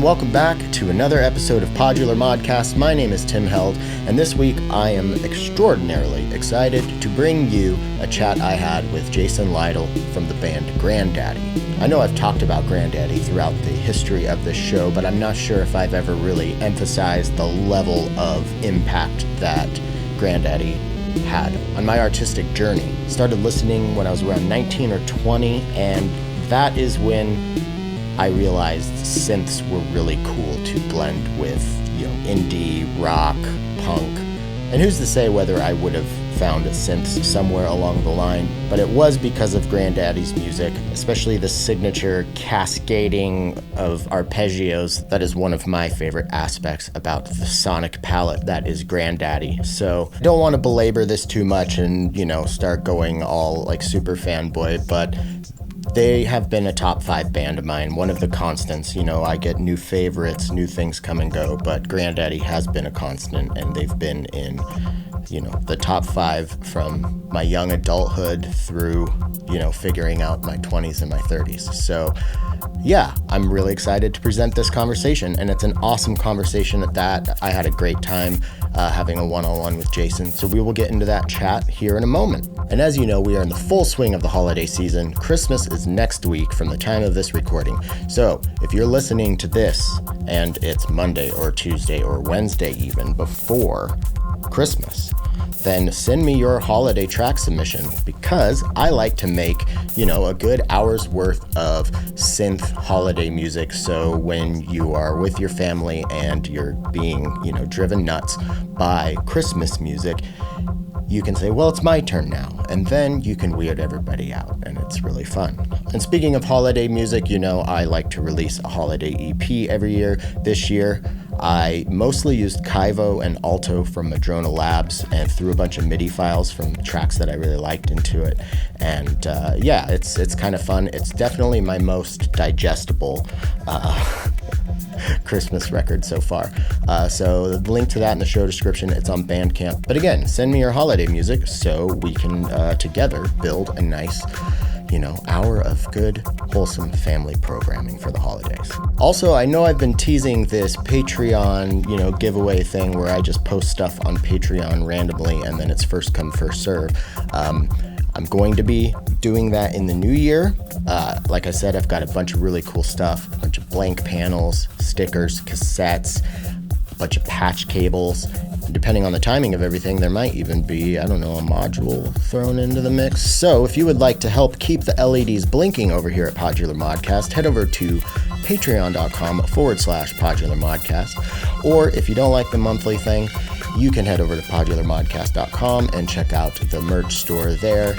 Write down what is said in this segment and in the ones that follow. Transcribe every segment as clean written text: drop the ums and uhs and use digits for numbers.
welcome back to another episode of Podular Modcast. My name is Tim Held, and this week I am extraordinarily excited to bring you a chat I had with Jason Lytle from the band Grandaddy. I know I've talked about Grandaddy throughout the history of this show, but I'm not sure if I've ever really emphasized the level of impact that Grandaddy had on my artistic journey. Started listening when I was around 19 or 20, and that is when I realized synths were really cool to blend with, indie, rock, punk. And who's to say whether I would have found synths somewhere along the line, but it was because of Grandaddy's music, especially the signature cascading of arpeggios. That is one of my favorite aspects about the sonic palette that is Grandaddy. So I don't want to belabor this too much and, start going all like super fanboy, but they have been a top 5 band of mine, one of the constants. I get new favorites, new things come and go, but Grandaddy has been a constant, and they've been in, the top 5 from my young adulthood through, figuring out my 20s and my 30s. So, yeah, I'm really excited to present this conversation, and it's an awesome conversation at that. I had a great time having a one-on-one with Jason, so we will get into that chat here in a moment. And as you know, we are in the full swing of the holiday season. Christmas is next week from the time of this recording. So if you're listening to this and it's Monday or Tuesday or Wednesday even before Christmas, then send me your holiday track submission, because I like to make, a good hour's worth of synth holiday music. So when you are with your family and you're being, driven nuts by Christmas music, you can say, well, it's my turn now. And then you can weird everybody out, and it's really fun. And speaking of holiday music, I like to release a holiday EP every year. This year, I mostly used Kaivo and Alto from Madrona Labs and threw a bunch of MIDI files from tracks that I really liked into it. And it's kind of fun. It's definitely my most digestible Christmas record so far. So the link to that in the show description. It's on Bandcamp. But again, send me your holiday music so we can together build a nice hour of good, wholesome family programming for the holidays. Also, I know I've been teasing this Patreon, giveaway thing where I just post stuff on Patreon randomly and then it's first come, first serve. I'm going to be doing that in the new year. Like I said, I've got a bunch of really cool stuff, a bunch of blank panels, stickers, cassettes, a bunch of patch cables. Depending on the timing of everything, there might even be, a module thrown into the mix. So if you would like to help keep the LEDs blinking over here at Podular Modcast, head over to patreon.com/Podular Modcast. Or if you don't like the monthly thing, you can head over to podularmodcast.com and check out the merch store there.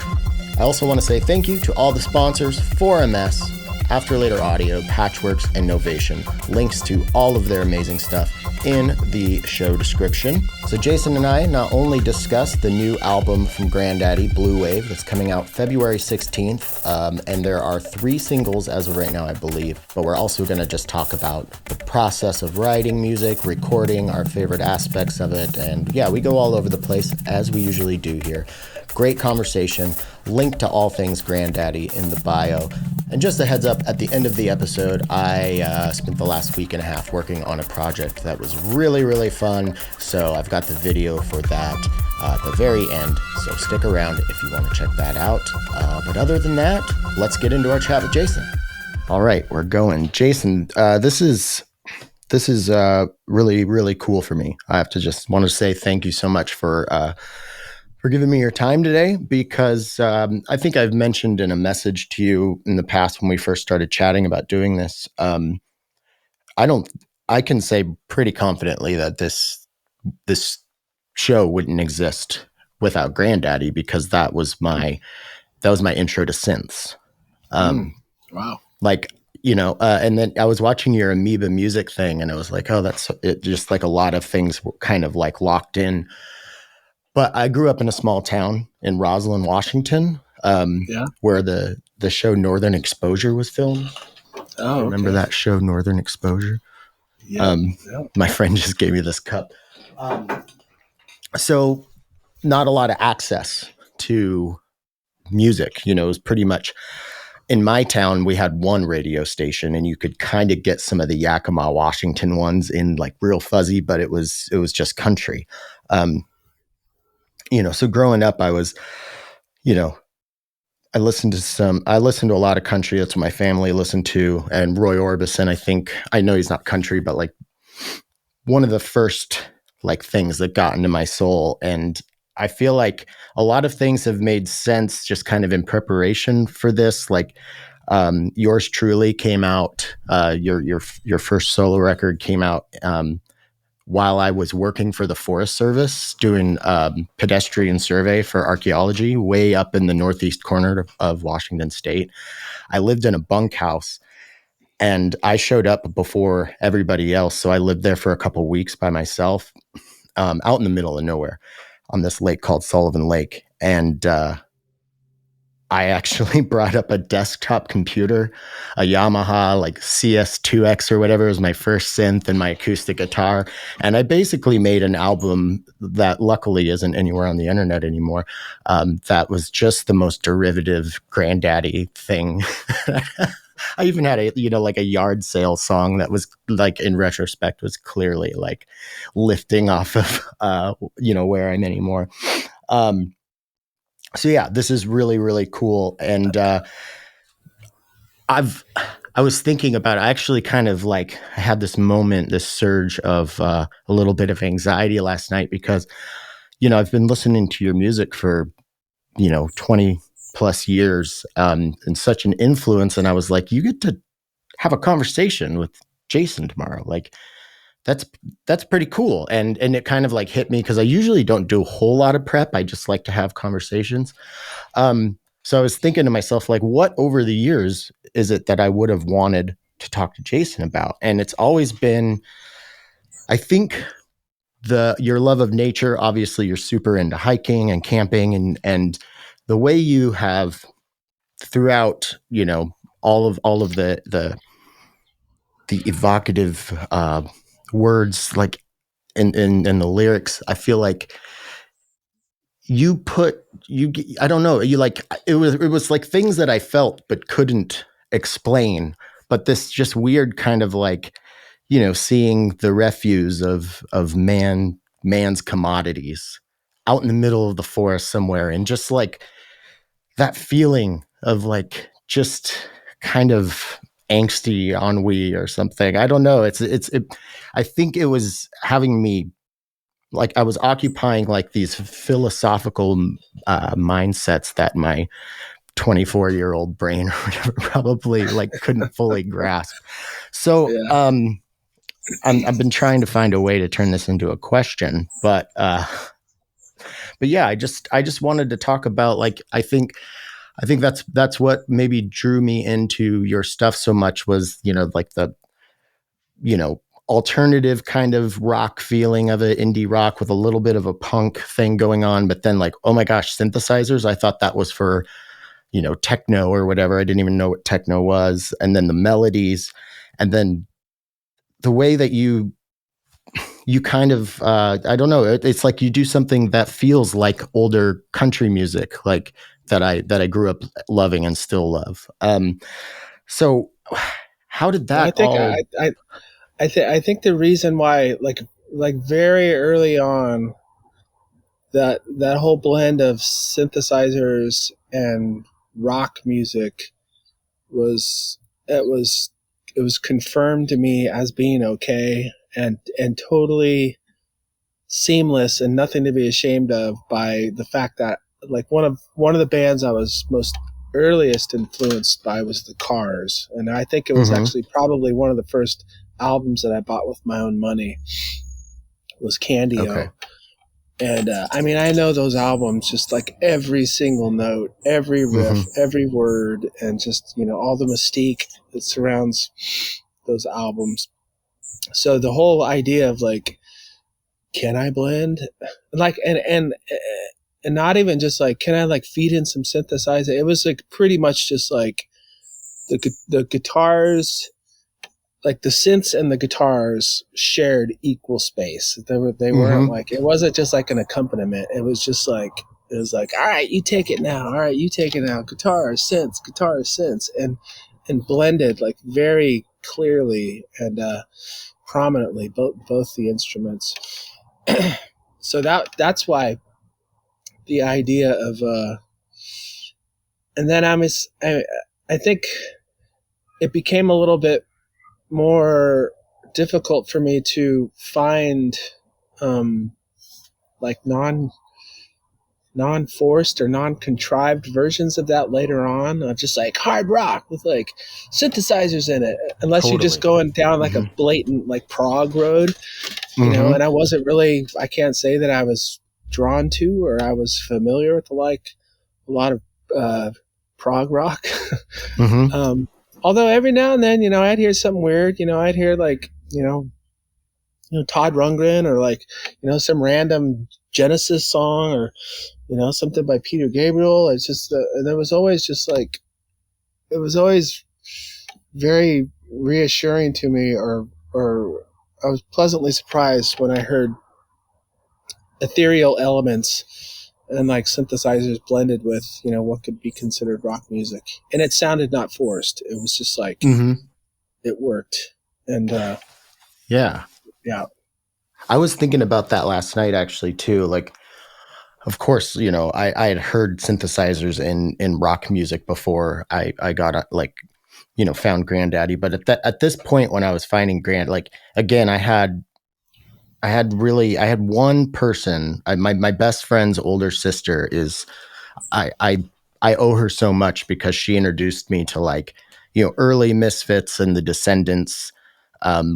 I also want to say thank you to all the sponsors: 4MS, After Later Audio, Patchworks, and Novation. Links to all of their amazing stuff in the show description. So Jason and I not only discussed the new album from Grandaddy, Blu Wav, that's coming out February 16th, and there are 3 singles as of right now, I believe, but we're also going to just talk about the process of writing music, recording, our favorite aspects of it, and yeah, we go all over the place as we usually do here. Great conversation. Link to all things Grandaddy in the bio. And just a heads up, at the end of the episode, I spent the last week and a half working on a project that was really, really fun. So I've got the video for that at the very end. So stick around if you want to check that out. But other than that, let's get into our chat with Jason. All right, we're going. Jason, this is really, really cool for me. I have to just want to say thank you so much for giving me your time today, because I think I've mentioned in a message to you in the past when we first started chatting about doing this. I can say pretty confidently that this show wouldn't exist without Grandaddy, because that was my intro to synths. Wow. And then I was watching your Amoeba music thing, and I was like, oh, that's it. Just like a lot of things were kind of like locked in. But I grew up in a small town in Roslyn, Washington, where the show Northern Exposure was filmed. Oh, remember that show, Northern Exposure? Yeah. My friend just gave me this cup. So not a lot of access to music, it was pretty much in my town, we had one radio station, and you could kind of get some of the Yakima, Washington ones in like real fuzzy, but it was just country. So growing up, I was, I listened to a lot of country. That's what my family listened to. And Roy Orbison, I know he's not country, but like one of the first like things that got into my soul. And I feel like a lot of things have made sense just kind of in preparation for this. Like yours truly came out, your first solo record came out while I was working for the Forest Service doing pedestrian survey for archaeology way up in the northeast corner of Washington State. I lived in a bunkhouse, and I showed up before everybody else. So I lived there for a couple of weeks by myself out in the middle of nowhere on this lake called Sullivan Lake. And I actually brought up a desktop computer, a Yamaha like CS2X or whatever. It was my first synth and my acoustic guitar. And I basically made an album that luckily isn't anywhere on the internet anymore. That was just the most derivative Grandaddy thing. I even had a yard sale song that was like, in retrospect, was clearly like lifting off of, Where I'm Anymore. So yeah, this is really, really cool. And I was thinking about it. I actually kind of like had this moment, this surge of a little bit of anxiety last night because, I've been listening to your music for, 20 plus years and such an influence. And I was like, you get to have a conversation with Jason tomorrow. Like, that's pretty cool. And it kind of like hit me because I usually don't do a whole lot of prep. I just like to have conversations. So I was thinking to myself, like, what over the years is it that I would have wanted to talk to Jason about? And it's always been, I think, your love of nature. Obviously, you're super into hiking and camping, and the way you have throughout, all of the evocative words, like in the lyrics, I feel like I don't know, you like, it was like things that I felt but couldn't explain, but this just weird kind of like, seeing the refuse of man's commodities out in the middle of the forest somewhere, and just like that feeling of like just kind of angsty ennui or something. I don't know. I think it was having me, like, I was occupying like these philosophical mindsets that my 24-year-old brain or whatever probably like couldn't fully grasp. So yeah. I've been trying to find a way to turn this into a question, but yeah, I just wanted to talk about, like, I think that's what maybe drew me into your stuff so much was, like the, alternative kind of rock feeling of it, indie rock with a little bit of a punk thing going on. But then like, oh my gosh, synthesizers. I thought that was for, techno or whatever. I didn't even know what techno was. And then the melodies, and then the way that you kind of, I don't know, it's like you do something that feels like older country music, like that I grew up loving and still love. So how did that I think the reason why, like very early on, that whole blend of synthesizers and rock music was confirmed to me as being okay and totally seamless and nothing to be ashamed of by the fact that, like, one of the bands I was most earliest influenced by was the Cars, and I think it was actually probably one of the first albums that I bought with my own money was Candy-O. Okay. And I mean, I know those albums, just like every single note, every riff, every word, and just, all the mystique that surrounds those albums. So the whole idea of like, can I blend, like, and not even just like, can I like feed in some synthesizer? It was like pretty much just like the guitars, like the synths and the guitars shared equal space. They weren't like, it wasn't just like an accompaniment. It was just like It was like, all right, you take it now. All right, you take it now. Guitar, synths, and blended like very clearly and prominently both the instruments. So that's why the idea of and then I think it became a little bit more difficult for me to find like non-forced or non-contrived versions of that later on, just like hard rock with like synthesizers in it, unless you're just going down like a blatant like prog road, you know. And I wasn't really, I can't say that I was drawn to or I was familiar with like a lot of prog rock. Although every now and then, you know, I'd hear something weird, you know, I'd hear like, you know, Todd Rundgren or like, you know, some random Genesis song or, you know, something by Peter Gabriel. It's just, and there was always just like, it was always very reassuring to me, or I was pleasantly surprised when I heard ethereal elements and like synthesizers blended with, you know, what could be considered rock music. And it sounded not forced. It was just like, it worked. And, yeah. I was thinking about that last night actually too. Like, of course, you know, I had heard synthesizers in rock music before I got like, you know, found Grandaddy. But at this point when I was finding like, again, I had one person, my best friend's older sister is, I owe her so much because she introduced me to like, you know, early Misfits and the Descendants,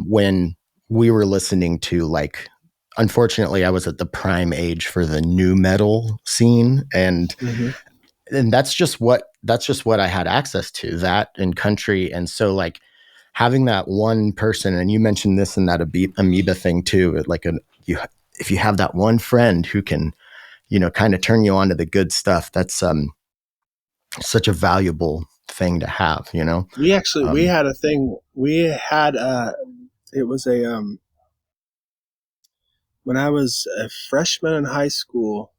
when we were listening to like, unfortunately I was at the prime age for the nu metal scene, and that's just what I had access to, that and country. And so like having that one person, and you mentioned this and that amoeba thing too, like if you have that one friend who can, you know, kind of turn you on to the good stuff, that's such a valuable thing to have, you know. We had a thing. We had it was a when I was a freshman in high school.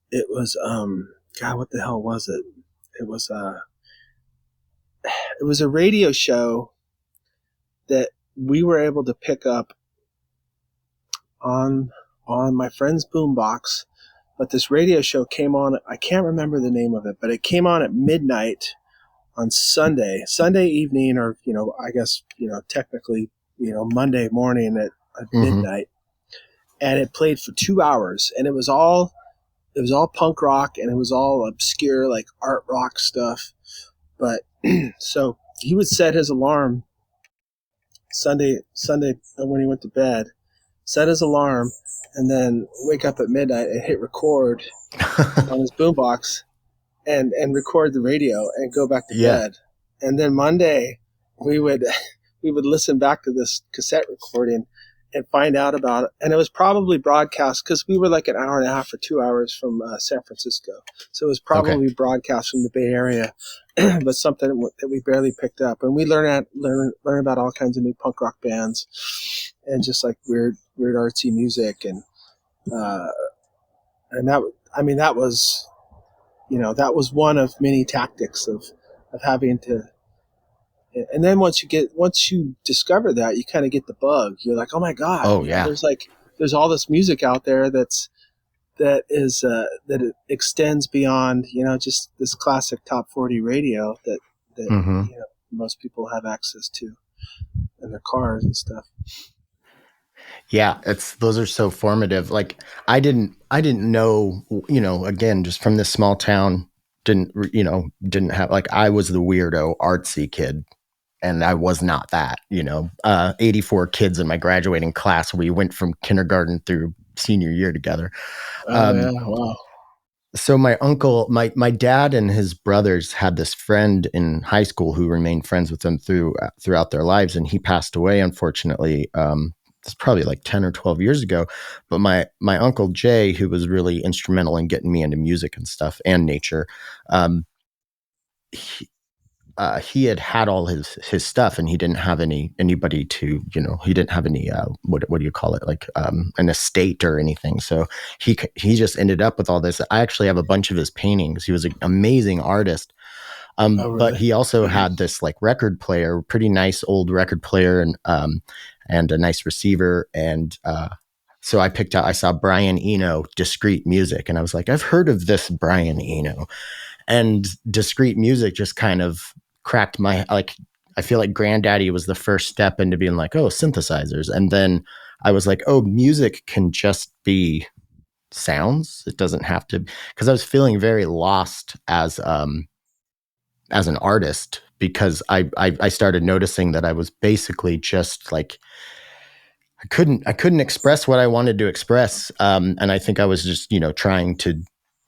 It was God, what the hell was it? It was a radio show that we were able to pick up on my friend's boombox. But this radio show came on, I can't remember the name of it, but it came on at midnight on Sunday evening, or, you know, I guess, you know, technically, you know, Monday morning at midnight. And it played for 2 hours, and it was all punk rock, and it was all obscure, like art rock stuff. But so he would set his alarm Sunday when he went to bed, set his alarm, and then wake up at midnight and hit record on his boombox and record the radio and go back to bed. And then Monday we would listen back to this cassette recording and find out about it. And it was probably broadcast, because we were like an hour and a half or 2 hours from San Francisco. So it was probably broadcast from the Bay Area, but something that we barely picked up. And we learn about all kinds of new punk rock bands and just like weird artsy music. And that was, you know, that was one of many tactics of having to. And then once you discover that, you kind of get the bug. You're like, oh my God. Oh yeah. There's all this music out there that it extends beyond, you know, just this classic top 40 radio that you know, most people have access to in their cars and stuff. Yeah, those are so formative. Like I didn't know, you know, again, just from this small town, didn't have, like, I was the weirdo artsy kid. And I was not that, you know, 84 kids in my graduating class. We went from kindergarten through senior year together. Wow. So my uncle, my dad and his brothers had this friend in high school who remained friends with them throughout their lives. And he passed away, unfortunately. It's probably like 10 or 12 years ago. But my uncle Jay, who was really instrumental in getting me into music and stuff and nature, he had all his stuff, and he didn't have anybody to, he didn't have any what do you call it, like an estate or anything. So he just ended up with all this. I actually have a bunch of his paintings. He was an amazing artist. Oh, really? But he also had this like record player, pretty nice old record player, and a nice receiver. And so I saw Brian Eno, Discreet Music, and I was like, I've heard of this Brian Eno. And Discreet Music just kind of cracked my, like, I feel like Grandaddy was the first step into being like, oh, synthesizers. And then I was like, oh, music can just be sounds. It doesn't have to, because I was feeling very lost as an artist, because I started noticing that I was basically just like, I couldn't express what I wanted to express. And I think I was just, trying to,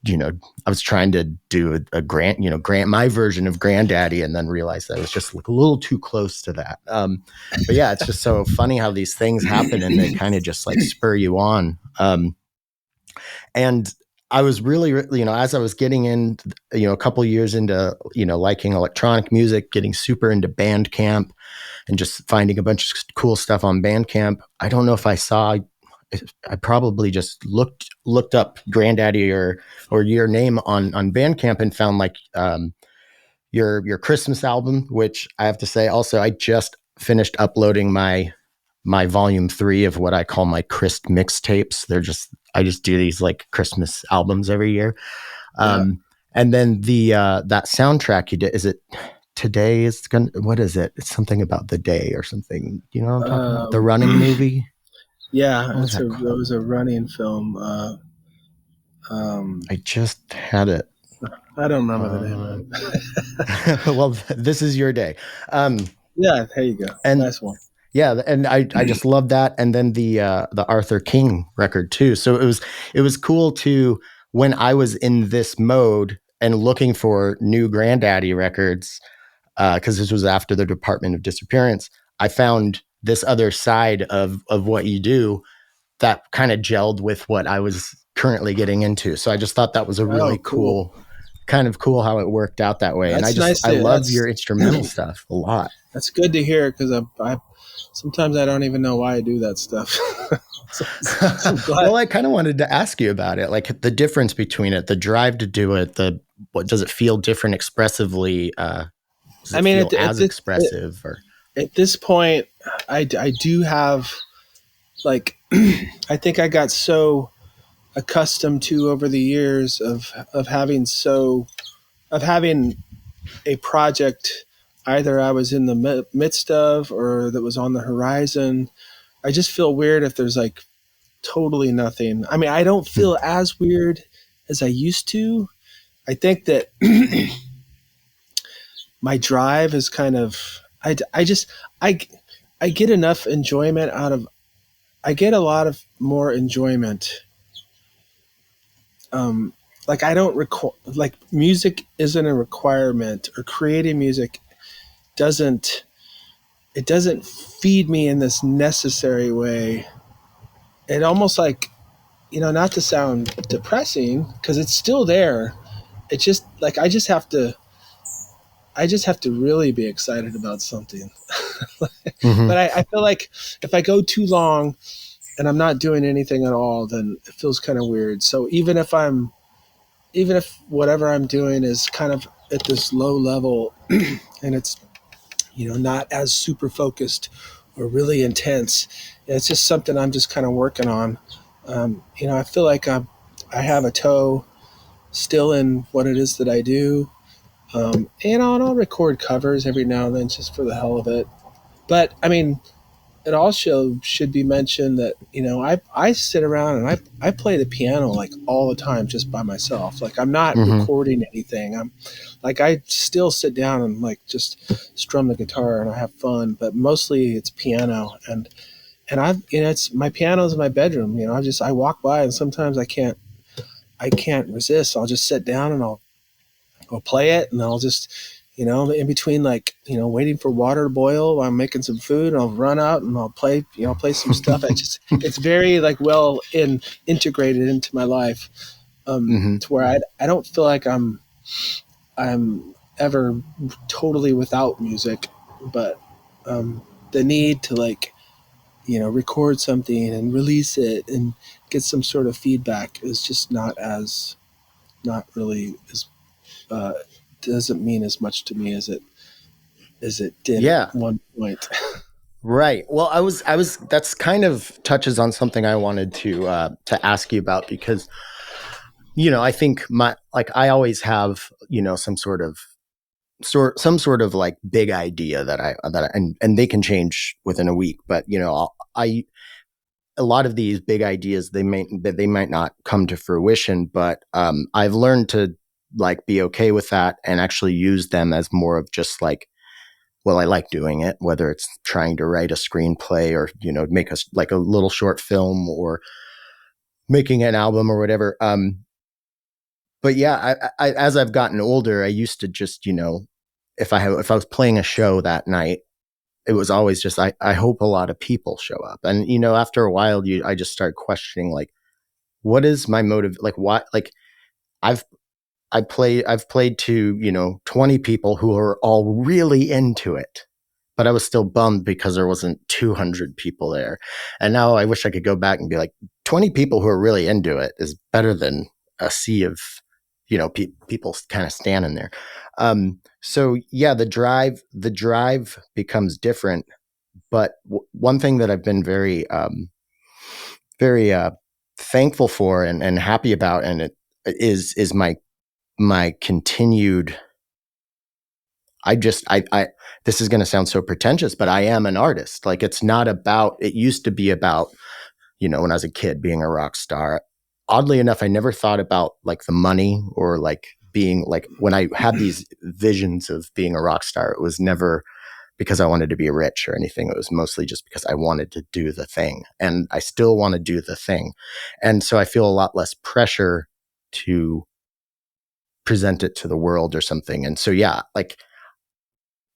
I was trying to do a grant my version of Grandaddy, and then realized that I was just like a little too close to that. But yeah, it's just so funny how these things happen and they kind of just like spur you on. And I was really, as I was getting in, a couple years into, liking electronic music, getting super into Bandcamp and just finding a bunch of cool stuff on Bandcamp. I don't know if I probably just looked up Grandaddy or your name on Bandcamp and found like your Christmas album, which I have to say also, I just finished uploading my volume 3 of what I call my Christ mixtapes. I just do these like Christmas albums every year. And then that soundtrack you did, is it Today is gonna, what is it? It's something about the day or something. You know what I'm talking about? The running movie? Yeah, it was a running film. I just had it. I don't remember the name of it. Well, this is your day. Yeah, there you go. And nice one. Yeah, and I just love that. And then the Arthur King record too. So it was cool to, when I was in this mode and looking for new Grandaddy records, because this was after the Department of Disappearance, I found this other side of what you do that kind of gelled with what I was currently getting into. So I just thought that was a really cool how it worked out that way. That's and I love your instrumental stuff a lot. That's good to hear, because I sometimes I don't even know why I do that stuff. Well, I kind of wanted to ask you about it, like the difference between it, the drive to do it, what does it feel different expressively? Expressive? Or at this point, I do have, like, I think I got so accustomed to, over the years of having a project either I was in the midst of or that was on the horizon. I just feel weird if there's like totally nothing. I mean, I don't feel as weird as I used to. I think that my drive is kind of, I get enough enjoyment I get a lot of more enjoyment. Like I don't like music isn't a requirement, or creating music doesn't feed me in this necessary way. It almost like, not to sound depressing, because it's still there. It's just like, I just have to really be excited about something. Mm-hmm. But I feel like if I go too long and I'm not doing anything at all, then it feels kind of weird. So even if whatever I'm doing is kind of at this low level and it's, not as super focused or really intense, it's just something I'm just kind of working on. I feel like I have a toe still in what it is that I do. And I'll record covers every now and then just for the hell of it. But I mean, it also should be mentioned that, I sit around and I play the piano like all the time just by myself. Like I'm not recording anything. I'm like, I still sit down and like just strum the guitar and I have fun, but mostly it's piano. And it's my piano's in my bedroom. I walk by and sometimes I can't resist. I'll just sit down and I'll play it, and I'll just, in between, like, waiting for water to boil while I'm making some food, and I'll run out and I'll play some stuff. It's very like well integrated into my life, to where I don't feel like I'm ever totally without music, but the need to like, record something and release it and get some sort of feedback is just not really as doesn't mean as much to me as it did at one point. Right. Well, I was that's kind of touches on something I wanted to ask you about, because I think I always have some sort of like big idea and they can change within a week, but a lot of these big ideas, they might not come to fruition, but I've learned to like be okay with that and actually use them as more of just like, well, I like doing it, whether it's trying to write a screenplay or make a little short film or making an album or whatever. But yeah, I as I've gotten older, I used to just if I was playing a show that night, it was always just I hope a lot of people show up, and after a while, I just start questioning like, what is my motive? Like, what? Like, I've played to 20 people who are all really into it, but I was still bummed because there wasn't 200 people there. And now I wish I could go back and be like, 20 people who are really into it is better than a sea of people kind of standing there. So yeah, the drive becomes different. But one thing that I've been very thankful for and happy about, and it is my continued. I this is going to sound so pretentious, but I am an artist. Like, it used to be about, when I was a kid being a rock star. Oddly enough, I never thought about like the money or like being like, when I had these visions of being a rock star, it was never because I wanted to be rich or anything. It was mostly just because I wanted to do the thing, and I still want to do the thing. And so I feel a lot less pressure to present it to the world or something. And so, yeah, like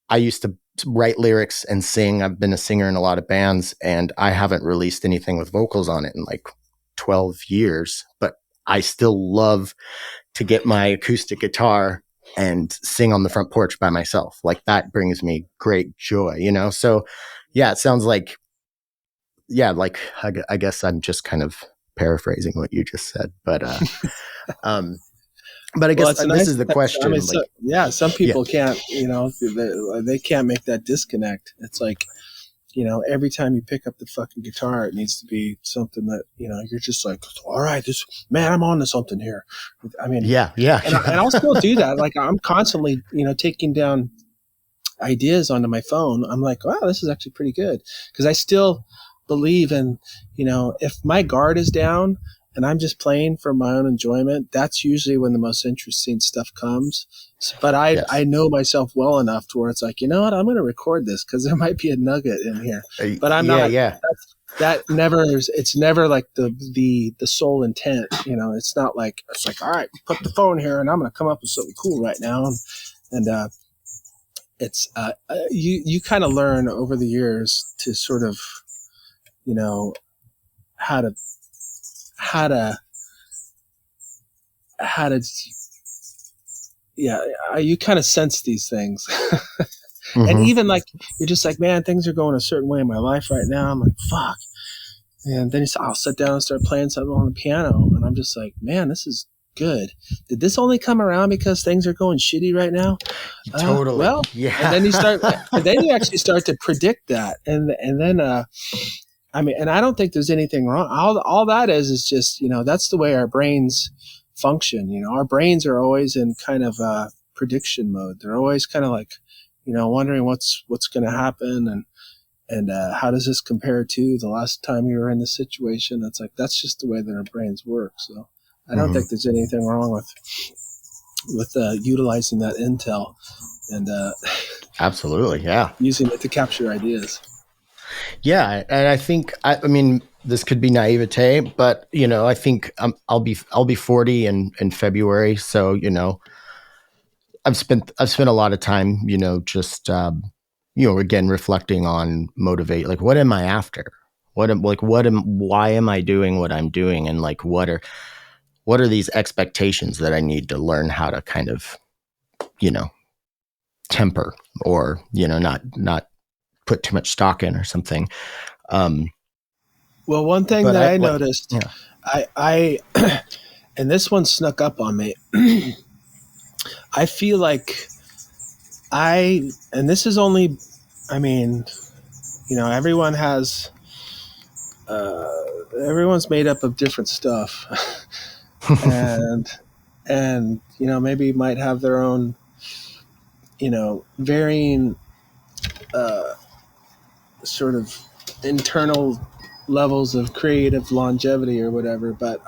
I used to write lyrics and sing. I've been a singer in a lot of bands, and I haven't released anything with vocals on it in like 12 years, but I still love to get my acoustic guitar and sing on the front porch by myself. Like, that brings me great joy, So yeah, it sounds like, like, I guess I'm just kind of paraphrasing what you just said, but I guess this is the question. I mean, some people can't, they can't make that disconnect. It's like, every time you pick up the fucking guitar, it needs to be something that, you're just like, all right, I'm on to something here. I mean, yeah. And I'll still do that. Like, I'm constantly, taking down ideas onto my phone. I'm like, wow, this is actually pretty good. Because I still believe in, if my guard is down and I'm just playing for my own enjoyment, that's usually when the most interesting stuff comes. But I know myself well enough to where it's like, you know what, I'm going to record this because there might be a nugget in here. But I'm not. Yeah. It's never like the sole intent. It's not like, it's like, all right, put the phone here and I'm going to come up with something cool right now. And it's you kind of learn over the years to sort of, how to you kind of sense these things. Mm-hmm. And even like, you're just like, man, things are going a certain way in my life right now. I'm like, fuck. And then I'll sit down and start playing something on the piano. And I'm just like, man, this is good. Did this only come around because things are going shitty right now? Totally. Well, yeah. And then you actually start to predict that. And then, I mean, and I don't think there's anything wrong. All that is just, that's the way our brains function. Our brains are always in kind of prediction mode. They're always kind of like, wondering what's going to happen and how does this compare to the last time you were in this situation. It's like, that's just the way that our brains work. So I don't think there's anything wrong with utilizing that intel and absolutely, yeah, using it to capture ideas. Yeah, and I think I mean, this could be naivete, but I think I'll be 40 in February, so I've spent a lot of time, just again reflecting on motivate, like, what am I after? Why am I doing what I'm doing, and like what are these expectations that I need to learn how to kind of temper or, not put too much stock in or something. Well, one thing that I noticed, I and this one snuck up on me. I feel like and this is only, I mean, everyone has, everyone's made up of different stuff. and maybe might have their own, varying, sort of internal levels of creative longevity or whatever. But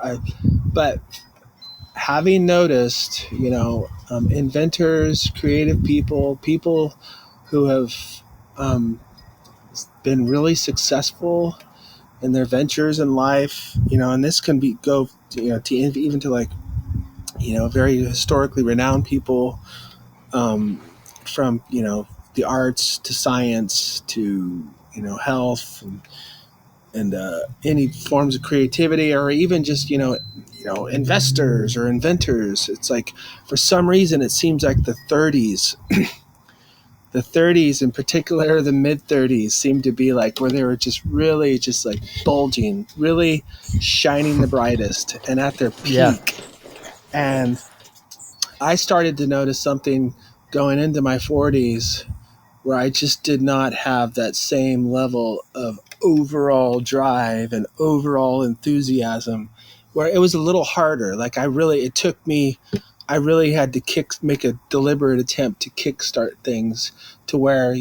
having noticed, inventors, creative people who have been really successful in their ventures in life, and this can go to even to like, very historically renowned people, from the arts to science to health and any forms of creativity, or even just investors or inventors. It's like, for some reason, it seems like the 30s, the 30s in particular, the mid 30s, seemed to be like where they were just really just like bulging, really shining the brightest and at their peak. Yeah. And I started to notice something going into my 40s where I just did not have that same level of overall drive and overall enthusiasm, where it was a little harder. Like I really had to make a deliberate attempt to kickstart things to where,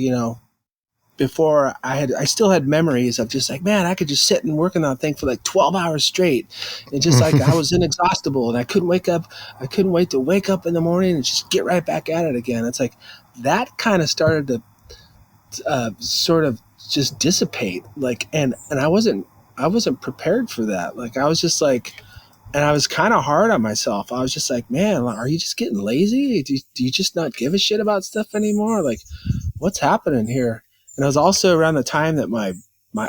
before I still had memories of just like, man, I could just sit and work on that thing for like 12 hours straight. And just like, I was inexhaustible and I couldn't wait to wake up in the morning and just get right back at it again. It's like, that kind of started to sort of just dissipate. Like, and I wasn't prepared for that. Like, I was just like, and I was kind of hard on myself. I was just like, man, are you just getting lazy? Do you just not give a shit about stuff anymore? Like, what's happening here? And it was also around the time that my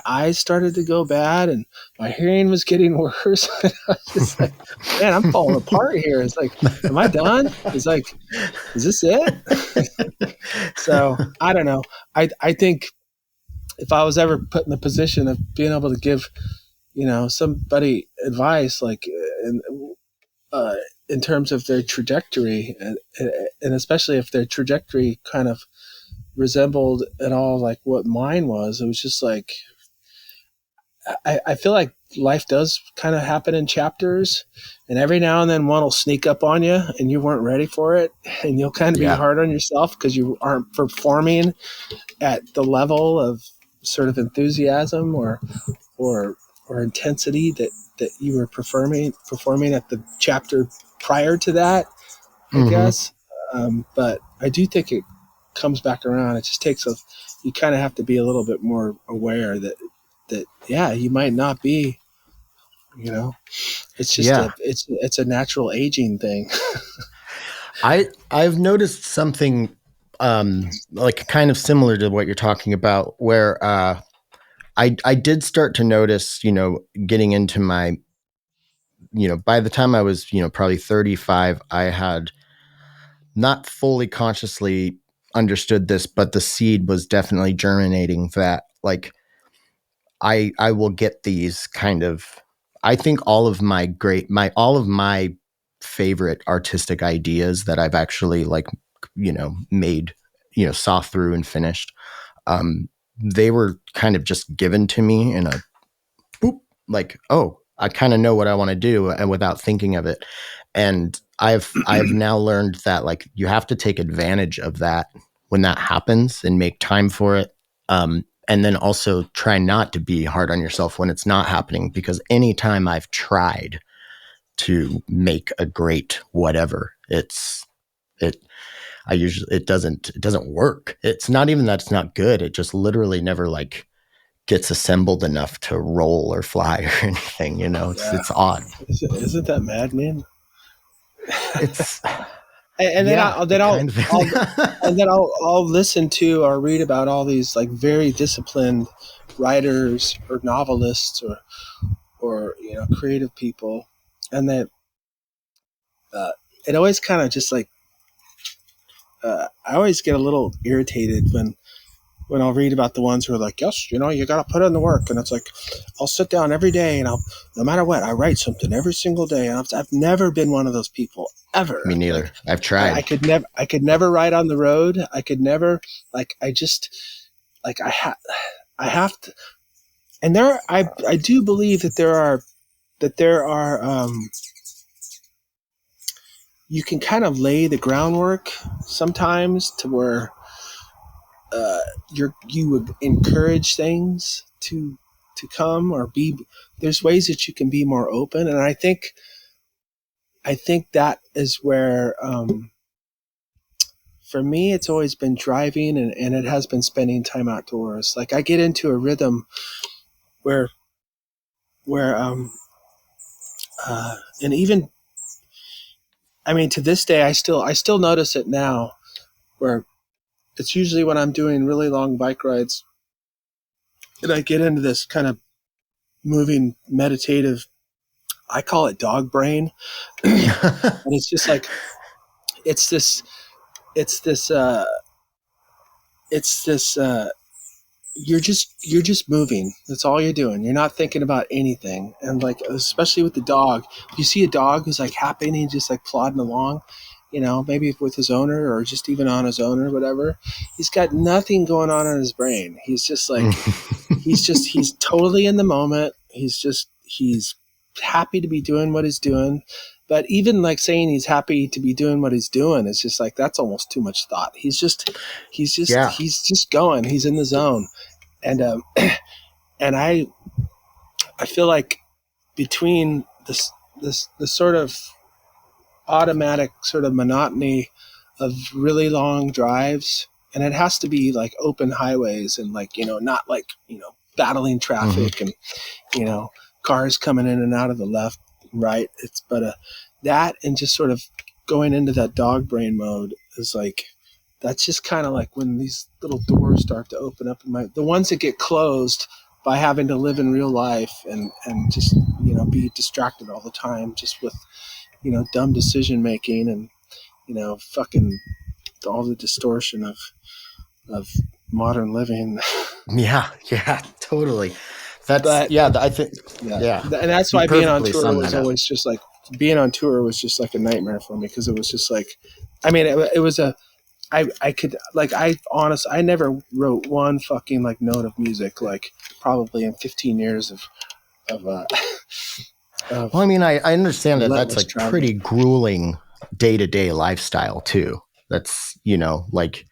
eyes started to go bad and my hearing was getting worse. I was just like, man, I'm falling apart here. It's like, am I done? It's like, is this it? So I don't know. I think if I was ever put in the position of being able to give, somebody advice, like in terms of their trajectory, and especially if their trajectory kind of resembled at all like what mine was, it was just like, I feel like life does kind of happen in chapters, and every now and then one will sneak up on you and you weren't ready for it, and you'll kind of be hard on yourself because you aren't performing at the level of sort of enthusiasm or intensity that you were performing at the chapter prior to that, I guess. But I do think it comes back around. It just takes you kind of have to be a little bit more aware that you might not be, it's just it's a natural aging thing. I've noticed something like kind of similar to what you're talking about, where I did start to notice, getting into my, by the time I was, probably 35, I had not fully consciously understood this, but the seed was definitely germinating that, like, I will get these kind of, I think all of my favorite artistic ideas that I've actually made, saw through and finished, they were kind of just given to me in a boop, like, oh, I kind of know what I want to do, and without thinking of it. And I've now learned that, like, you have to take advantage of that when that happens and make time for it. And then also try not to be hard on yourself when it's not happening, because anytime I've tried to make a great whatever, it doesn't work. It's not even that it's not good. It just literally never gets assembled enough to roll or fly or anything. It's odd. Isn't that mad, man? It's and then I'll listen to or read about all these like very disciplined writers or novelists or creative people, and that it always kind of just like I always get a little irritated when I'll read about the ones who are like, yes, you got to put in the work. And it's like, I'll sit down every day and no matter what, I write something every single day. And I've never been one of those people ever. Me neither. Like, I've tried. I could never write on the road. I could never, I have to, and I do believe that there are, you can kind of lay the groundwork sometimes to where, you would encourage things to come or be. There's ways that you can be more open, and I think that is where, for me, it's always been driving, and it has been spending time outdoors. Like I get into a rhythm where and even, I mean, to this day, I still notice it now, where it's usually when I'm doing really long bike rides and I get into this kind of moving meditative, I call it dog brain. And it's just like, it's this, you're just moving. That's all you're doing. You're not thinking about anything. And like, especially with the dog, if you see a dog who's like happy and he's just like plodding along, maybe with his owner or just even on his own or whatever, he's got nothing going on in his brain. He's just like, he's totally in the moment. He's happy to be doing what he's doing. But even like saying he's happy to be doing what he's doing, it's just like, that's almost too much thought. He's just going, he's in the zone. And, and I feel like between this sort of automatic sort of monotony of really long drives, and it has to be like open highways and like, not like, battling traffic and, cars coming in and out of the left, right. It's, but, that and just sort of going into that dog brain mode is like, that's just kind of like when these little doors start to open up in the ones that get closed by having to live in real life and just, be distracted all the time, just with, dumb decision making and, fucking all the distortion of modern living. Yeah, totally. I think, yeah. And that's why being on tour was always just like, being on tour was just like a nightmare for me, because it was just like, I mean, it was I never wrote one fucking like note of music, like probably in 15 years of well, I mean, I understand that's like travel. Pretty grueling day-to-day lifestyle too. That's, like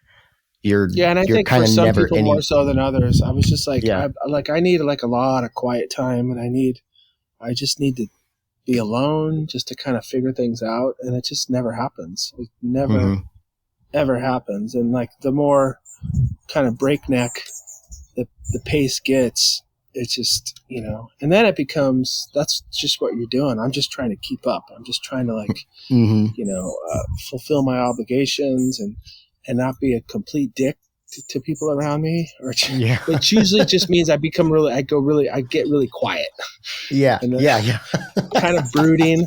and I think for some people more so than others. I was just like, I need like a lot of quiet time, and I just need to be alone just to kind of figure things out. And it just never happens. It never, ever happens. And like the more kind of breakneck the pace gets, it's just, and then it becomes, that's just what you're doing. I'm just trying to keep up. I'm just trying to like, fulfill my obligations and not be a complete dick to people around me, which usually just means I get really quiet. Yeah. Kind of brooding,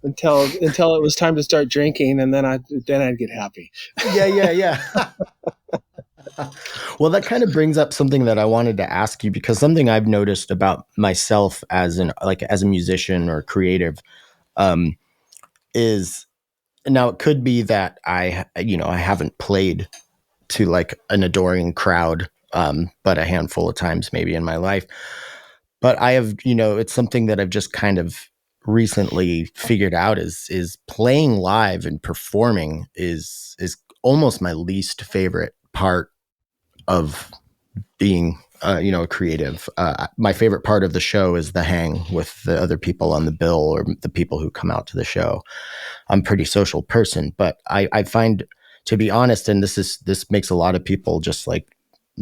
until it was time to start drinking, and then I'd get happy. Yeah. Well, that kind of brings up something that I wanted to ask you, because something I've noticed about myself as a musician or creative, is, now it could be that I haven't played to like an adoring crowd, but a handful of times maybe in my life. But I have, it's something that I've just kind of recently figured out is playing live and performing is almost my least favorite part of being, a creative. My favorite part of the show is the hang with the other people on the bill or the people who come out to the show. I'm a pretty social person, but I find, to be honest, and this makes a lot of people just like,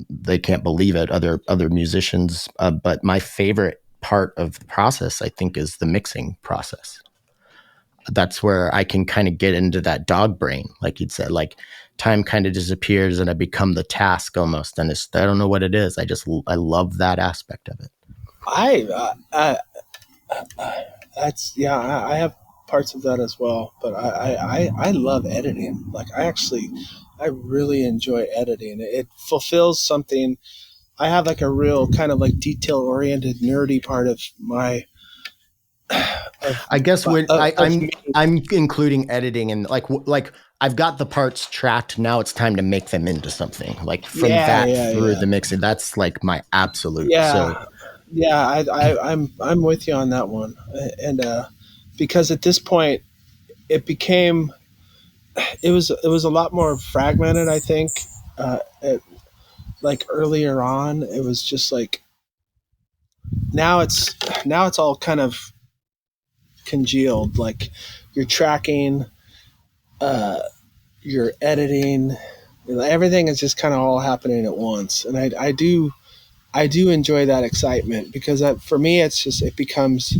they can't believe it, other musicians, but my favorite part of the process, I think, is the mixing process. That's where I can kind of get into that dog brain, like you'd said, like time kind of disappears and I become the task almost, and I don't know what it is. I love that aspect of it. I have parts of that as well. But I love editing. Like I really enjoy editing. It fulfills something. I have like a real kind of like detail oriented nerdy part of my. I guess when I'm me. including editing and like I've got the parts tracked. Now it's time to make them into something. Like from through the mixing, that's like my absolute. So I'm with you on that one, and because at this point it became it was a lot more fragmented. I think like earlier on, it was just like now it's all kind of congealed. Like you're tracking, you're editing, everything is just kind of all happening at once. And I do enjoy that excitement because for me, it's just it becomes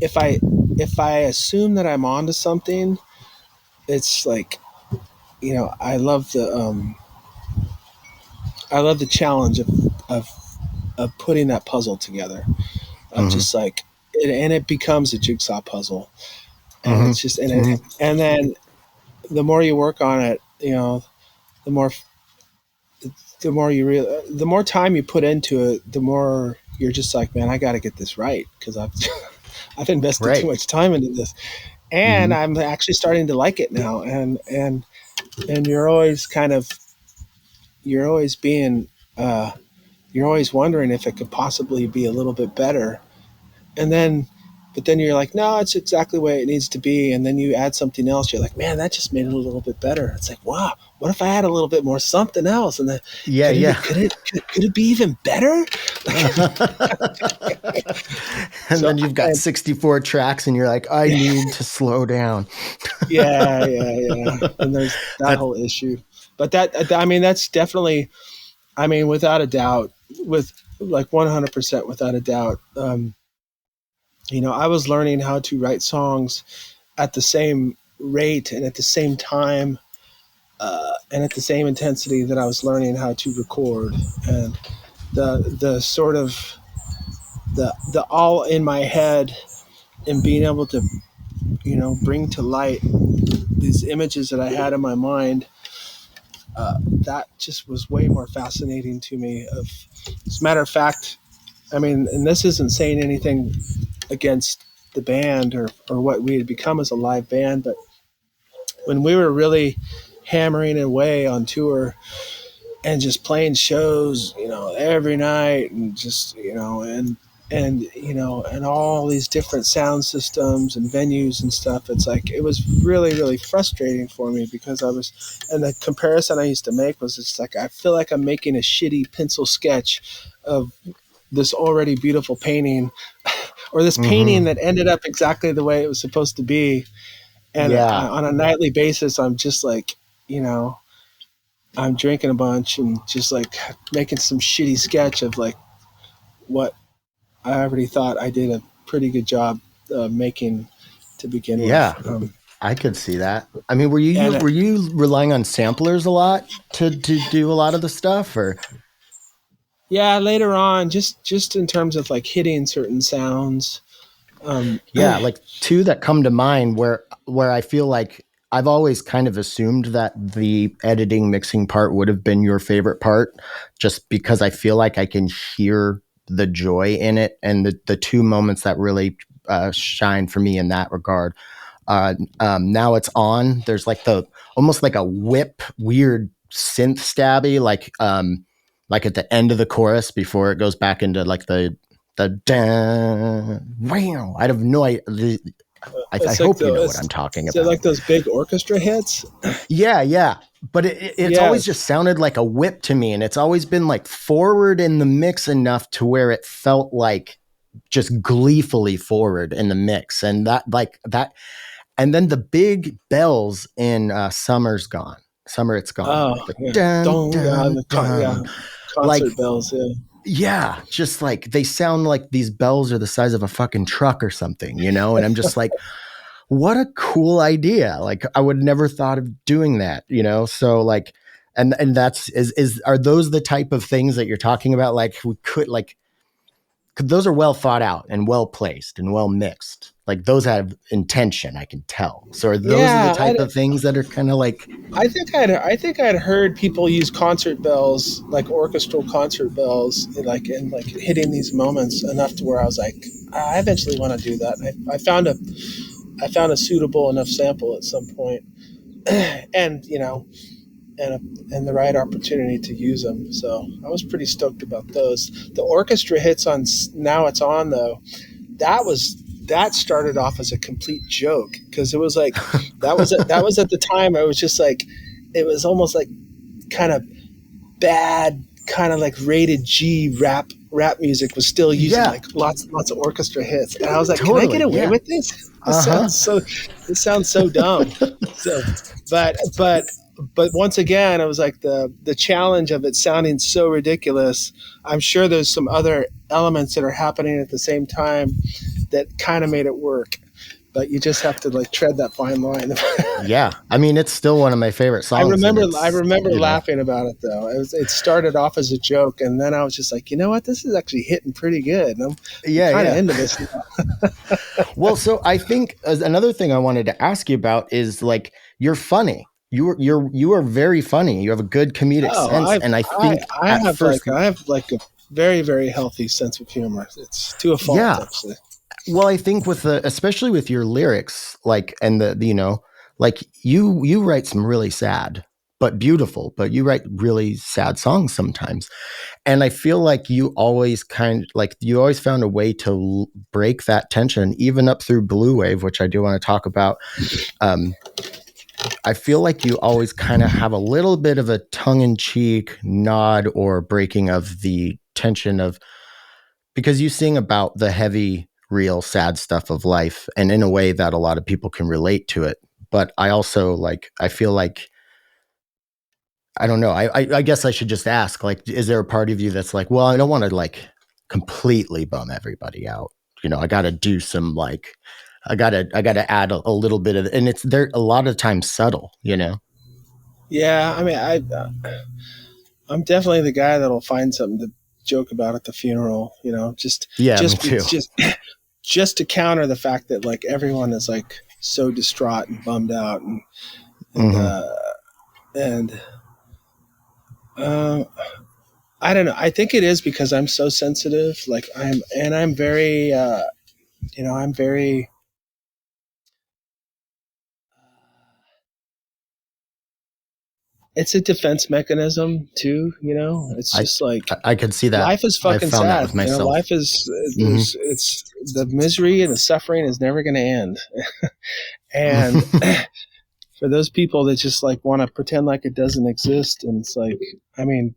if I assume that I'm onto something, it's like I love the challenge of putting that puzzle together. Of just like and it becomes a jigsaw puzzle, and it's just and then the more you work on it, the more the more time you put into it, the more you're just like, man, I got to get this right because I've invested too much time into this, and I'm actually starting to like it now, and you're always being you're always wondering if it could possibly be a little bit better, but then you're like, no, it's exactly the way it needs to be. And then you add something else. You're like, man, that just made it a little bit better. It's like, wow, what if I had a little bit more something else? And then, could it be even better? And then you've got 64 tracks and you're like, I need to slow down. Yeah. And there's that whole issue. But that's definitely, without a doubt, with like 100% without a doubt, I was learning how to write songs at the same rate and at the same time and at the same intensity that I was learning how to record. And the sort of the all in my head and being able to, bring to light these images that I had in my mind, that just was way more fascinating to me. As a matter of fact, and this isn't saying anything against the band or what we had become as a live band, but when we were really hammering away on tour and just playing shows, every night and just, and all these different sound systems and venues and stuff, it's like, it was really, really frustrating for me because and the comparison I used to make was it's like, I feel like I'm making a shitty pencil sketch of this already beautiful painting or this painting that ended up exactly the way it was supposed to be. And on a nightly basis, I'm just like, I'm drinking a bunch and just like making some shitty sketch of like what I already thought I did a pretty good job making to begin with. I could see that. Were you relying on samplers a lot to do a lot of the stuff, or? Yeah, later on, just in terms of like hitting certain sounds. Like two that come to mind where I feel like I've always kind of assumed that the editing mixing part would have been your favorite part, just because I feel like I can hear the joy in it, and the two moments that really shine for me in that regard. Now It's On. There's like almost like a whip, weird synth stabby, like at the end of the chorus before it goes back into like the wow. I have no idea. I hope you know what I'm talking about. Is it like those big orchestra hits? Yeah. But it's always just sounded like a whip to me. And it's always been like forward in the mix enough to where it felt like just gleefully forward in the mix. And that. And then the big bells in Summer It's Gone. Oh, like, dun, dun, dun. Concert bells, Yeah, just like they sound like these bells are the size of a fucking truck or something, and I'm just like, what a cool idea. Like I would never thought of doing that, so like, and that's are those the type of things that you're talking about? Like we could like, those are well thought out and well placed and well mixed. Like those have intention, I can tell. So are those the type of things that are kind of like? I think I'd heard people use concert bells, like orchestral concert bells, like hitting these moments enough to where I was like, I eventually want to do that. And I found a suitable enough sample at some point, and and the right opportunity to use them. So I was pretty stoked about those. The orchestra hits on Now It's On though. That started off as a complete joke because it was like that was at the time I was just like it was almost like kind of bad kind of like rated G rap music was still using like lots of orchestra hits, and I was like, totally, can I get away with this? This sounds so dumb. So but once again, it was like the challenge of it sounding so ridiculous. I'm sure there's some other elements that are happening at the same time that kind of made it work, but you just have to like tread that fine line. Yeah, I mean, it's still one of my favorite songs. I remember laughing about it though. It started off as a joke, and then I was just like, you know what, this is actually hitting pretty good. And I'm kind of into this now. Well, so I think another thing I wanted to ask you about is like you're funny. You are very funny. You have a good comedic sense, and I think I have like a very, very healthy sense of humor. It's to a fault, actually. Well, I think especially with your lyrics, like, and like you write some really sad but beautiful, but you write really sad songs sometimes. And I feel like you always found a way to break that tension, even up through Blu Wav, which I do want to talk about. I feel like you always kind of have a little bit of a tongue-in-cheek nod or breaking of the tension because you sing about the heavy, real, sad stuff of life, and in a way that a lot of people can relate to it. But I also I feel like, I don't know. I guess I should just ask, like, is there a part of you that's like, well, I don't want to like completely bum everybody out. I got to do some like, I gotta add a little bit of, and it's there a lot of times subtle, Yeah, I mean, I'm definitely the guy that'll find something to joke about at the funeral, just me too. Just to counter the fact that like everyone is like so distraught and bummed out, and I don't know. I think it is because I'm so sensitive. Like I'm very, I'm very. It's a defense mechanism too, It's just I could see that. Life is fucking sad. That with myself. Life is it's the misery and the suffering is never going to end. And for those people that just like want to pretend like it doesn't exist, and it's like, I mean,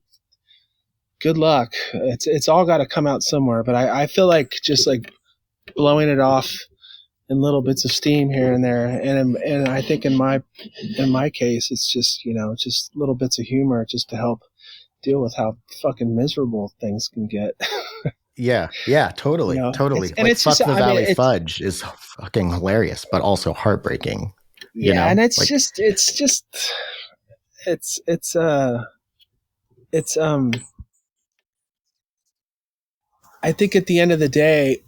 good luck. It's all got to come out somewhere. But I feel like just like blowing it off in little bits of steam here and there, and I think in my case, it's just just little bits of humor just to help deal with how fucking miserable things can get. Yeah, totally. And it's Fuck just, the Valley Fudge is fucking hilarious, but also heartbreaking. Yeah, and it's I think at the end of the day,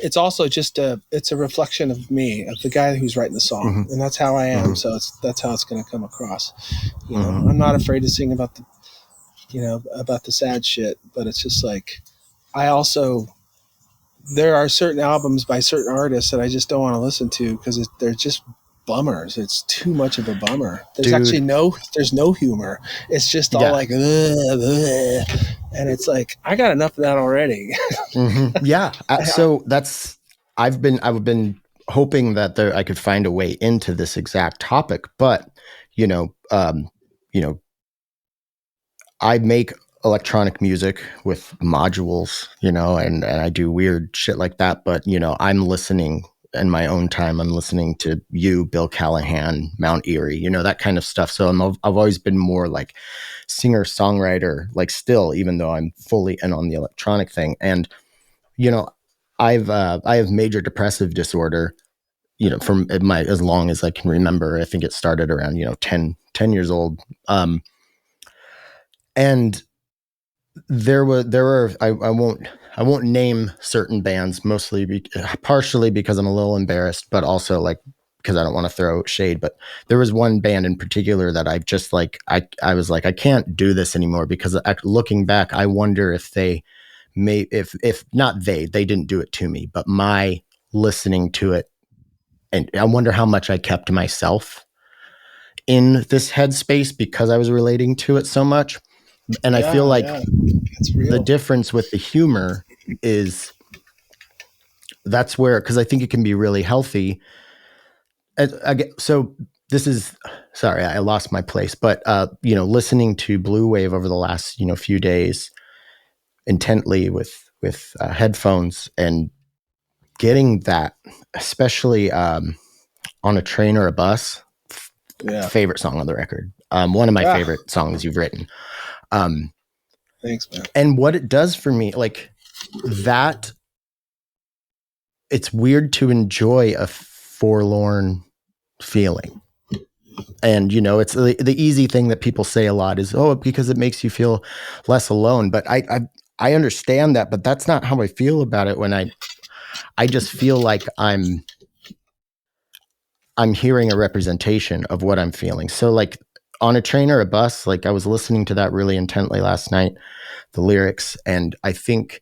it's also just it's a reflection of me, of the guy who's writing the song, and that's how I am. So that's how it's going to come across. I'm not afraid to sing about the sad shit, but it's just like, there are certain albums by certain artists that I just don't want to listen to because they're just bummers. It's too much of a bummer. There's actually there's no humor. It's just all like, ugh, ugh. And it's like, I got enough of that already. Yeah. So I've been hoping that I could find a way into this exact topic, but I make electronic music with modules, and I do weird shit like that. But, I'm listening in my own time. I'm listening to you, Bill Callahan, Mount Erie, that kind of stuff. So I've always been more like singer songwriter, like still, even though I'm fully in on the electronic thing. And, I have major depressive disorder, from as long as I can remember. I think it started around, 10 years old. And there were I won't name certain bands, partially because I'm a little embarrassed, but also like because I don't want to throw shade. But there was one band in particular that I just like I was like, I can't do this anymore, because looking back, I wonder if they if not they didn't do it to me, but my listening to it, and I wonder how much I kept myself in this headspace because I was relating to it so much. And I feel like the difference with the humor is that's where, because I think it can be really healthy. So this is, sorry, I lost my place, but listening to Blu Wav over the last few days intently with headphones, and getting that, especially on a train or a bus. Favorite song on the record. One of my favorite songs you've written. Thanks, man. And what it does for me, like that, it's weird to enjoy a forlorn feeling. And, it's the easy thing that people say a lot is, oh, because it makes you feel less alone. But I understand that, but that's not how I feel about it. When I just feel like I'm hearing a representation of what I'm feeling. So like on a train or a bus, like I was listening to that really intently last night, the lyrics, and I think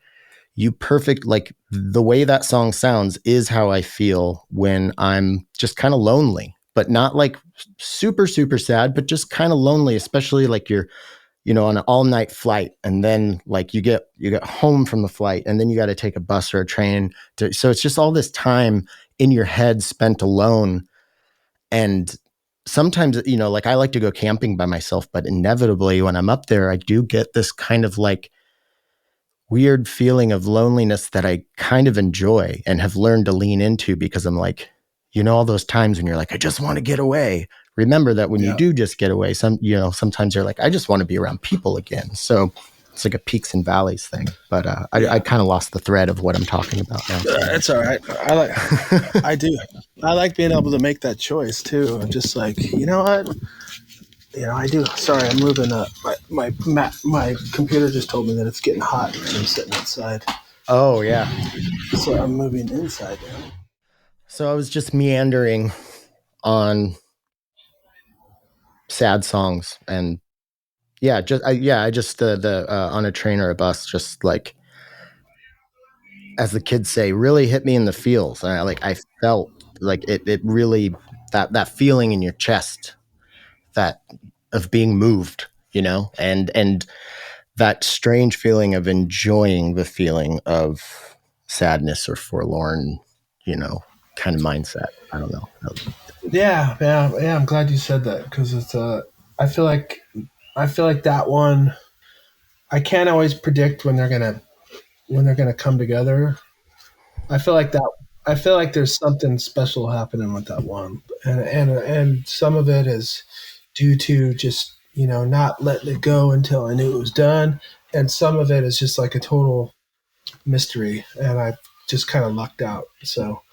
like the way that song sounds is how I feel when I'm just kind of lonely, but not like super, super sad, but just kind of lonely, especially like you're, on an all night flight. And then like you get home from the flight, and then you got to take a bus or a train. So it's just all this time in your head spent alone. And sometimes, like I like to go camping by myself, but inevitably when I'm up there, I do get this kind of like weird feeling of loneliness that I kind of enjoy and have learned to lean into, because I'm like, all those times when you're like, I just want to get away. Remember that when you do just get away, sometimes you're like, I just want to be around people again. So it's like a peaks and valleys thing. But I kind of lost the thread of what I'm talking about now. It's all right. I like being able to make that choice too. I'm just like, you know what? I do. Sorry, I'm moving up. My computer just told me that it's getting hot, so I'm sitting outside. Oh yeah. So I'm moving inside now. So I was just meandering on sad songs, and I just on a train or a bus, just like, as the kids say, really hit me in the feels. And I felt like it really, that feeling in your chest, that of being moved, and that strange feeling of enjoying the feeling of sadness or forlorn, kind of mindset. I don't know. Yeah. I'm glad you said that, because it's I feel like that one, I can't always predict when they're gonna come together. I feel like there's something special happening with that one, and some of it is due to just not letting it go until I knew it was done, and some of it is just like a total mystery, and I just kind of lucked out. So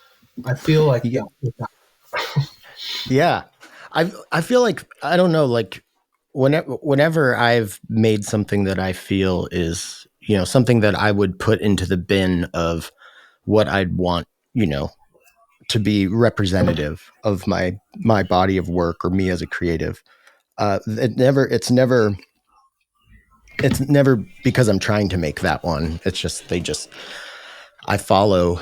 I feel like yeah, I feel like, I don't know, like whenever I've made something that I feel is something that I would put into the bin of what I'd want to be representative of my body of work or me as a creative. It's never because I'm trying to make that one. It's just I follow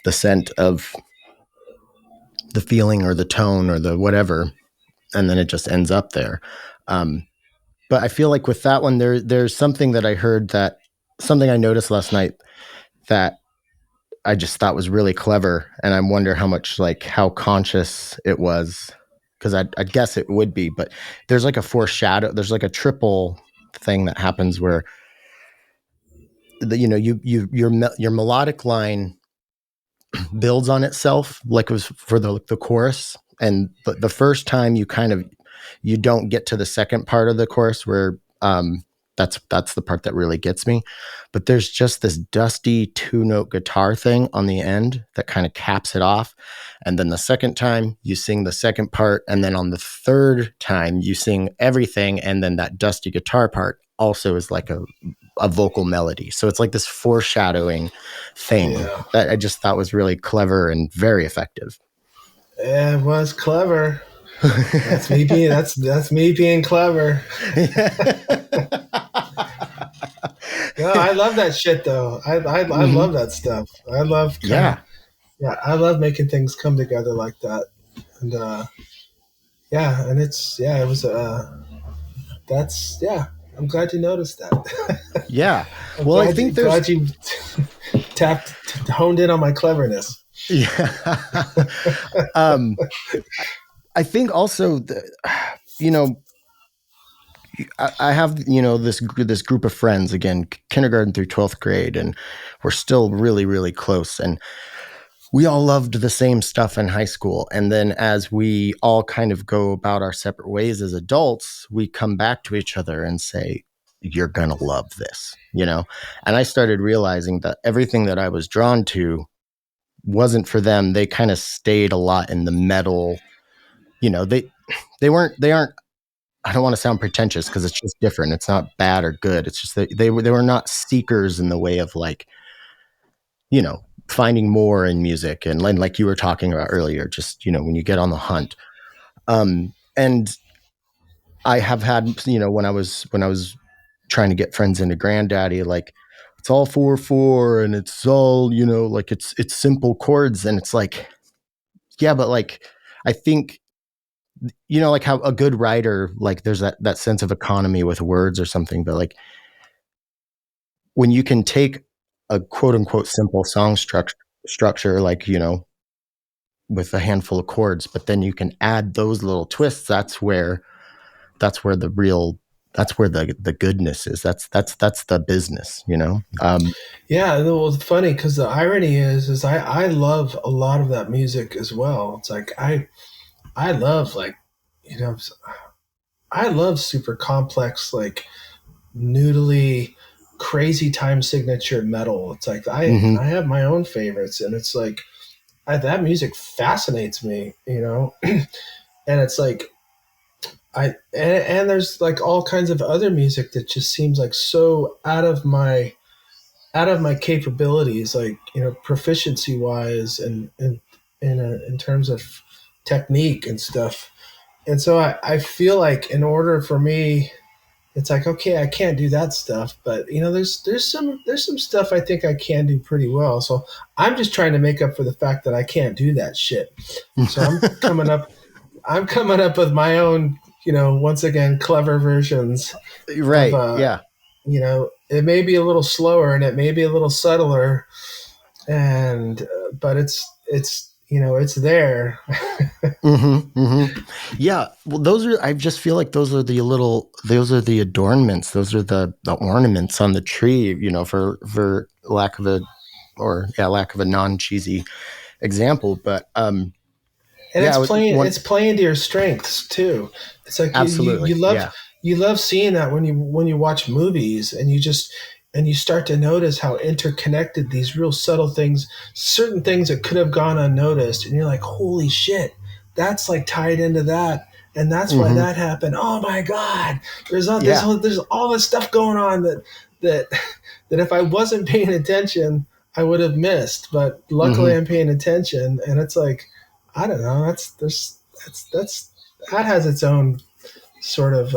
the scent of the feeling or the tone or the whatever, and then it just ends up there. But I feel like with that one, there's something that I heard, something I noticed last night that I just thought was really clever, and I wonder how conscious it was, because I guess it would be. But there's like a foreshadow. There's like a triple thing that happens where your melodic line builds on itself, like it was for the chorus, and the first time you don't get to the second part of the chorus where that's the part that really gets me. But there's just this dusty 2-note guitar thing on the end that kind of caps it off. And then the second time you sing the second part, and then on the third time you sing everything, and then that dusty guitar part also is like a vocal melody. So it's like this foreshadowing thing that I just thought was really clever and very effective. It was clever. That's me being that's me being clever. No, I love that shit though. I love that stuff. I love I love making things come together like that. And and it was I'm glad you noticed that. Yeah. Well, I think glad you honed in on my cleverness. Yeah. I think also, I have, this group of friends, again, kindergarten through 12th grade, and we're still really, really close. And we all loved the same stuff in high school. And then as we all kind of go about our separate ways as adults, we come back to each other and say, you're going to love this, And I started realizing that everything that I was drawn to wasn't for them. They kind of stayed a lot in the metal, they aren't, I don't want to sound pretentious because it's just different. It's not bad or good. It's just that they were not seekers in the way of finding more in music. And like you were talking about earlier, just, when you get on the hunt. And I have had, when I was trying to get friends into Grandaddy, like it's all 4/4 and it's all, like it's simple chords. And it's like, yeah, but like, I think, like how a good writer, like there's that sense of economy with words or something, but like when you can take a quote unquote simple song structure, like, with a handful of chords, but then you can add those little twists. That's where the goodness is. That's the business, Yeah. Well, it's funny because the irony is I love a lot of that music as well. It's like, I love I love super complex, like noodly, crazy time signature metal. It's like I have my own favorites, and it's like that music fascinates me, and it's like and there's like all kinds of other music that just seems like so out of my capabilities, like proficiency wise, and in terms of technique and stuff. And so I feel like in order for me, it's like, okay, I can't do that stuff, but there's some stuff I think I can do pretty well. So I'm just trying to make up for the fact that I can't do that shit. So I'm coming up with my own, once again, clever versions. Right. Yeah. It may be a little slower and it may be a little subtler, and but it's there. Yeah. Well, I just feel like those are the adornments. Those are the ornaments on the tree, for lack of a non-cheesy example. But, it's playing to your strengths too. It's like absolutely. You love seeing that when you watch movies, and you start to notice how interconnected these real subtle things, certain things that could have gone unnoticed, and you're like, holy shit, that's like tied into that, and that's why that happened. Oh my god, there's all this stuff going on that if I wasn't paying attention, I would have missed. But luckily, I'm paying attention, and it's like, I don't know, that has its own sort of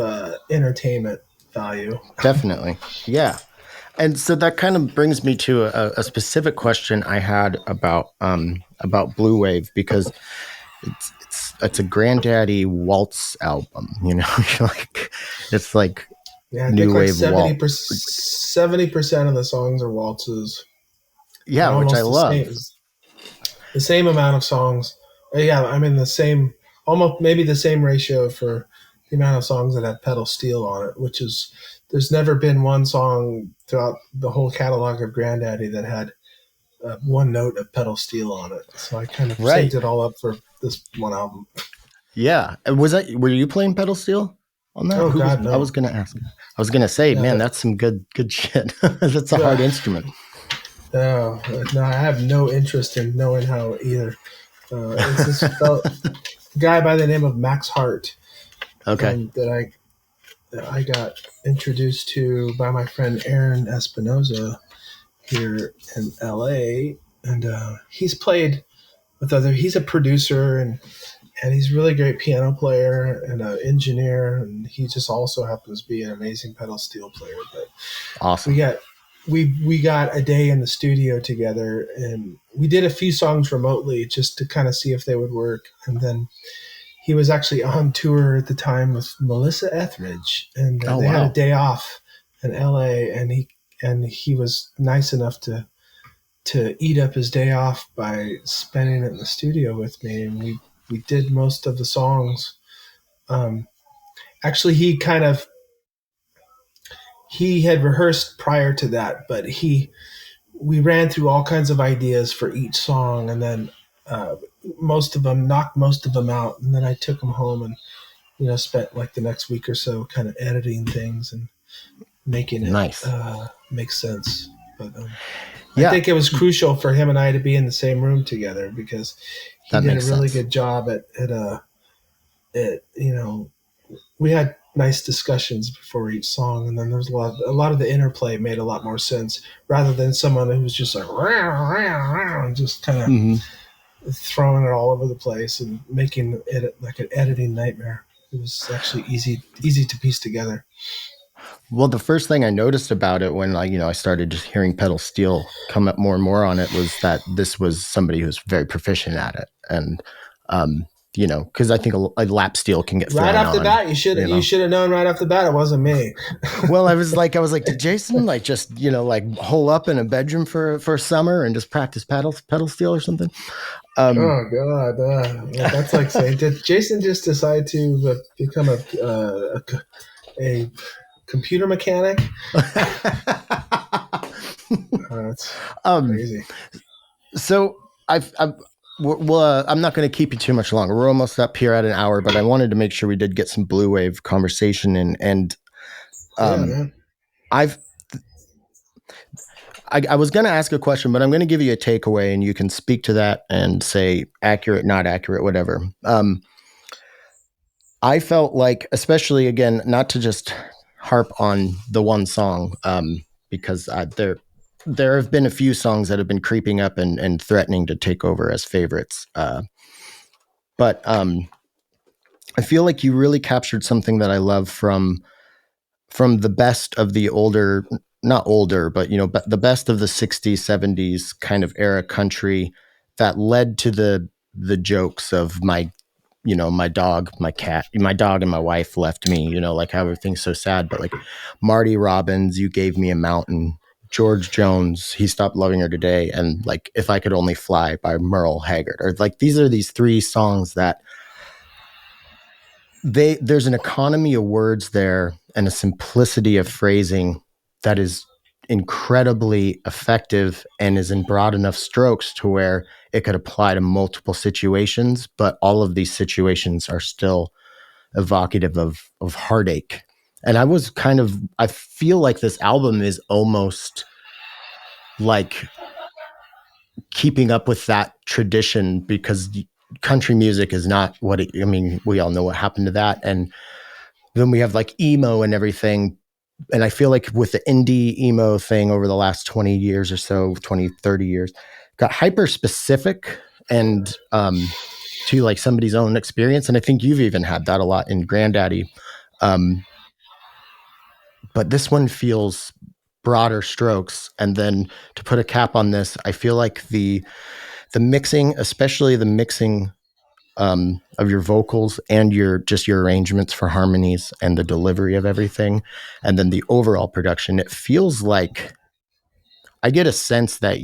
entertainment value. Definitely. Yeah. And so that kind of brings me to a specific question I had about Blu Wav, because it's a Grandaddy waltz album, it's like new wave 70% of the songs are waltzes. Yeah, which I love. The same amount of songs. Yeah, I mean almost maybe the same ratio for the amount of songs that have pedal steel on it, which is, there's never been one song throughout the whole catalog of Grandaddy that had one note of pedal steel on it. So I kind of synced it all up for this one album. Yeah. Were you playing pedal steel? on that? Oh God, no. I was gonna ask. I was gonna say, man, that's some good shit. That's a hard instrument. No, I have no interest in knowing how either. It's this guy by the name of Max Hart. Okay. That I got introduced to by my friend Aaron Espinoza here in LA, and he's played with other. He's a producer and he's a really great piano player and an engineer, and he just also happens to be an amazing pedal steel player. But awesome. We got a day in the studio together, and we did a few songs remotely just to kind of see if they would work, and then he was actually on tour at the time with Melissa Etheridge, and they had a day off in LA, and he was nice enough to eat up his day off by spending it in the studio with me, and we did most of the songs. Actually, he had rehearsed prior to that, but we ran through all kinds of ideas for each song, and then knocked most of them out, and then I took them home and spent like the next week or so kind of editing things and making it make sense. But I think it was crucial for him and I to be in the same room together, because he did a really good job at we had nice discussions before each song, and then there was a lot of the interplay made a lot more sense, rather than someone who was just like just kind of throwing it all over the place and making it like an editing nightmare. It was actually easy to piece together. Well, the first thing I noticed about it when I started just hearing pedal steel come up more and more on it was that this was somebody who's very proficient at it, and because I think a lap steel can get thrown right off the bat. You should have known right off the bat it wasn't me. Well, I was like, did Jason just hole up in a bedroom for a summer and just practice pedal steel or something? Oh God, that's like saying, did Jason just decide to become a computer mechanic? That's crazy. So I'm not going to keep you too much longer. We're almost up here at an hour, but I wanted to make sure we did get some Blu Wav conversation in. And I was going to ask a question, but I'm going to give you a takeaway, and you can speak to that and say accurate, not accurate, whatever. I felt like, especially again, not to just harp on the one song, because there have been a few songs that have been creeping up and threatening to take over as favorites. But I feel like you really captured something that I love from the best of the older, not older, but but the best of the 60s, 70s kind of era country that led to the jokes of my dog, my cat, my dog and my wife left me, like how everything's so sad. But like Marty Robbins, You Gave Me a Mountain, George Jones, He Stopped Loving Her Today, and like If I Could Only Fly by Merle Haggard, or like these are these three songs that there's an economy of words there and a simplicity of phrasing that is incredibly effective and is in broad enough strokes to where it could apply to multiple situations, but all of these situations are still evocative of heartache. And I feel like this album is almost like keeping up with that tradition, because country music is not we all know what happened to that. And then we have like emo and everything. And I feel like with the indie emo thing over the last 20 years or so, 20, 30 years, got hyper specific and to like somebody's own experience. And I think you've even had that a lot in Grandaddy. But this one feels broader strokes. And then to put a cap on this, I feel like the mixing, especially the mixing of your vocals and your arrangements for harmonies and the delivery of everything, and then the overall production, it feels like I get a sense that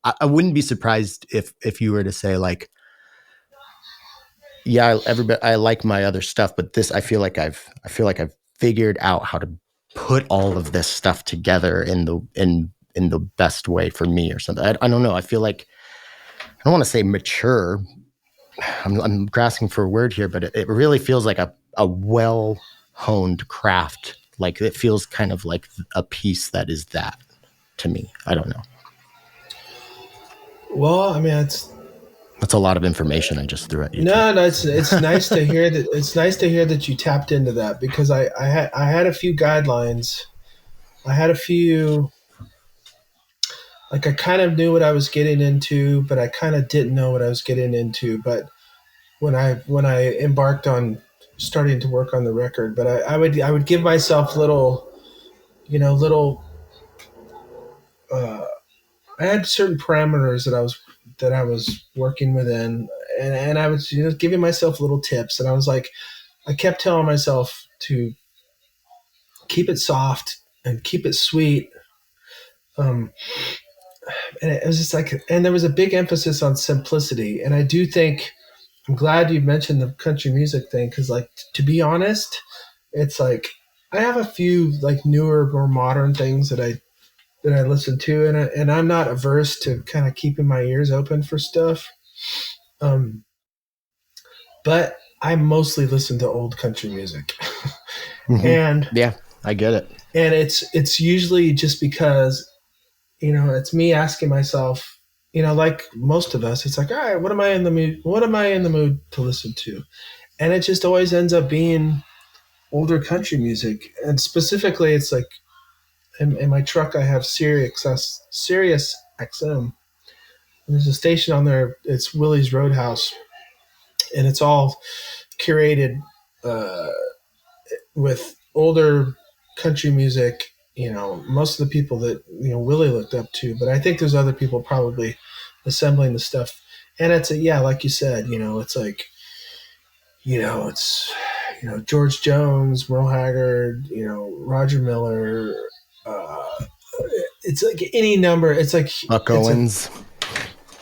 I wouldn't be surprised if you were to say like, yeah, everybody, I like my other stuff, but this, I feel like I've figured out how to put all of this stuff together in the best way for me or something. I don't know. I feel like, I don't want to say mature. I'm grasping for a word here, but it really feels like a a well honed craft. Like it feels kind of like a piece that is that to me. I don't know. Well, I mean, That's a lot of information I just threw at you. No, it's nice to hear that. It's nice to hear that you tapped into that, because I had a few guidelines. I had a few, like I kind of knew what I was getting into, but I kind of didn't know what I was getting into. But when I embarked on starting to work on the record, but I would give myself little, I had certain parameters that I was working within, and I was giving myself little tips, and I was like, I kept telling myself to keep it soft and keep it sweet. And it was just like, and there was a big emphasis on simplicity. And I do think, I'm glad you mentioned the country music thing, because like, to be honest, it's like, I have a few like newer, more modern things that I listen to, and I'm not averse to kind of keeping my ears open for stuff. But I mostly listen to old country music. Mm-hmm. And yeah, I get it. And it's usually just because, it's me asking myself, like most of us, it's like, all right, what am I in the mood to listen to? And it just always ends up being older country music. And specifically, it's like in my truck, I have Sirius XM. There's a station on there. It's Willie's Roadhouse, and it's all curated with older country music. Most of the people that Willie looked up to, but I think there's other people probably assembling the stuff. And it's like you said, it's like, it's George Jones, Merle Haggard, Roger Miller. It's like any number. It's like Buck Owens.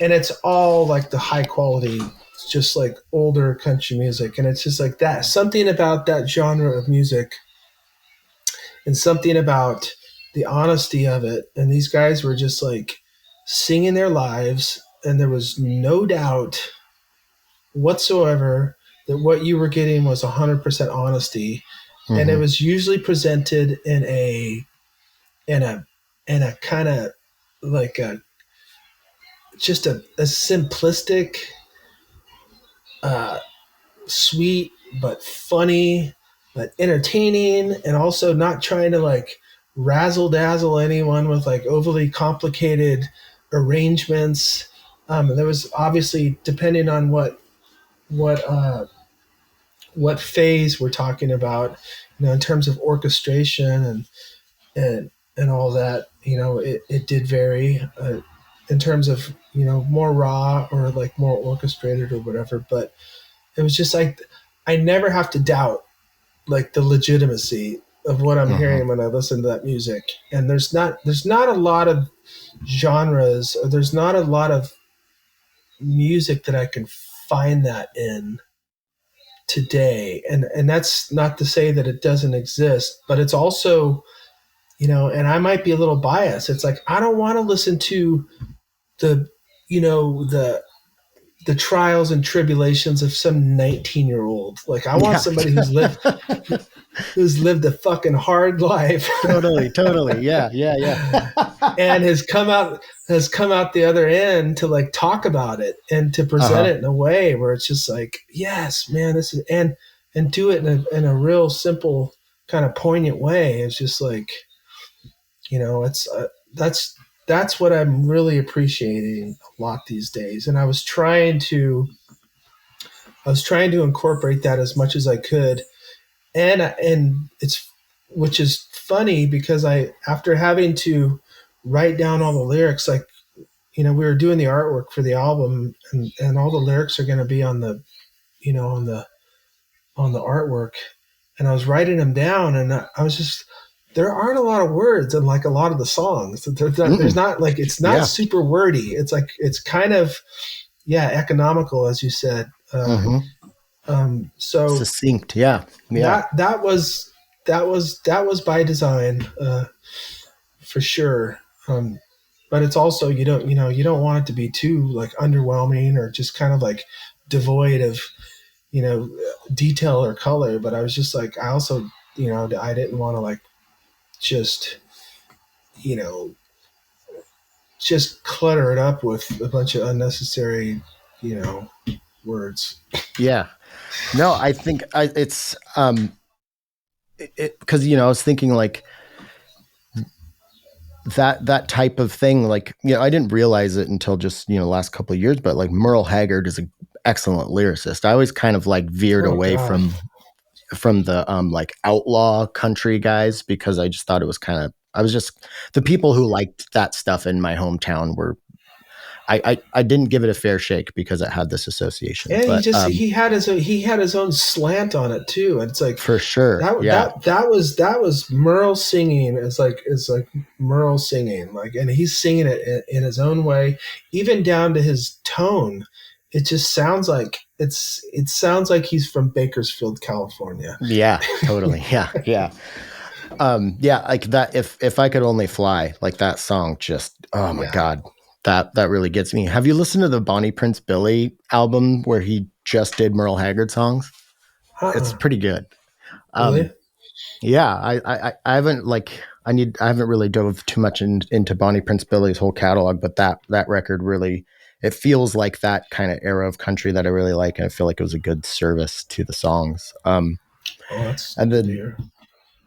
And it's all like the high quality, just like older country music. And it's just like that, something about that genre of music and something about the honesty of it. And these guys were just like singing their lives. And there was no doubt whatsoever that what you were getting was 100% honesty. Mm-hmm. And it was usually presented in a kind of like just a simplistic, sweet, but funny, but entertaining, and also not trying to like razzle dazzle anyone with like overly complicated arrangements. There was obviously, depending on what phase we're talking about, in terms of orchestration and all that, it did vary in terms of, more raw or like more orchestrated or whatever. But it was just like, I never have to doubt like the legitimacy of what I'm hearing when I listen to that music. And there's not a lot of genres, or there's not a lot of music that I can find that in today. And that's not to say that it doesn't exist, but it's also, and I might be a little biased. It's like, I don't want to listen to the trials and tribulations of some 19-year-old. Like, I want somebody who's lived a fucking hard life. Totally. Yeah. And has come out the other end to like talk about it and to present it in a way where it's just like, yes, man, this is, and do it in a real simple kind of poignant way. It's just like, it's that's what I'm really appreciating a lot these days. And I was trying to incorporate that as much as I could. And it's, which is funny because after having to write down all the lyrics, like, we were doing the artwork for the album, and all the lyrics are going to be on the, on the artwork. And I was writing them down, and I was just, there aren't a lot of words in like a lot of the songs. There's not like, it's not super wordy. It's like, it's kind of, economical, as you said. So succinct. Yeah. That was by design, for sure. But it's also, you don't want it to be too like underwhelming or just kind of like devoid of, detail or color, but I was just like, I also, I didn't want to like just, you know, just clutter it up with a bunch of unnecessary, words. Yeah. No, I think it's because I was thinking like that type of thing. Like I didn't realize it until just the last couple of years, but like Merle Haggard is an excellent lyricist. I always kind of like veered away God. from the like outlaw country guys because I just thought it was kind of I was just the people who liked that stuff in my hometown were I didn't give it a fair shake because it had this association. And but, he had his own slant on it too. And it's like for sure. That was Merle singing. It's like Merle singing, like, and he's singing it in his own way, even down to his tone. It just sounds like it sounds like he's from Bakersfield, California. Yeah, totally. Yeah. Like that. If I could only fly, like that song, just oh my God. That really gets me. Have you listened to the Bonnie Prince Billy album where he just did Merle Haggard songs? It's pretty good. Really? Yeah, I haven't I haven't really dove too much into Bonnie Prince Billy's whole catalog, but that record really, it feels like that kind of era of country that I really like, and I feel like it was a good service to the songs. That's and then.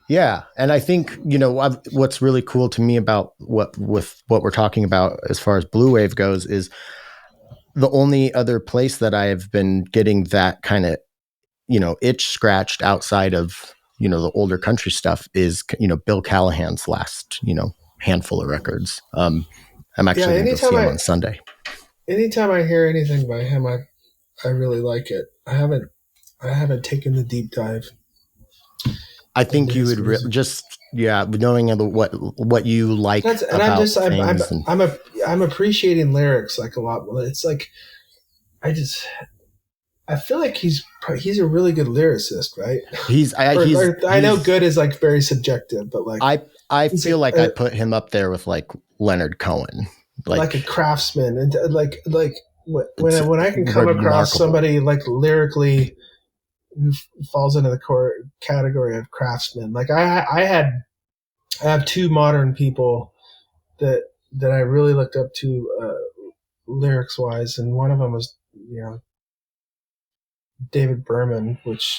Yeah. And I think, what's really cool to me about what we're talking about as far as Blu Wav goes is the only other place that I have been getting that kind of, itch scratched outside of, the older country stuff is, Bill Callahan's last, handful of records. I'm actually going to go see him on Sunday. Anytime I hear anything by him, I really like it. I haven't taken the deep dive. I think you would knowing what you like. I'm appreciating lyrics like a lot. It's like I feel like he's a really good lyricist, right? I know good is like very subjective, but like I feel like I put him up there with like Leonard Cohen, like a craftsman, and like when I can come across somebody like lyrically who falls into the category of craftsman. Like I have two modern people that I really looked up to lyrics wise, and one of them was David Berman, which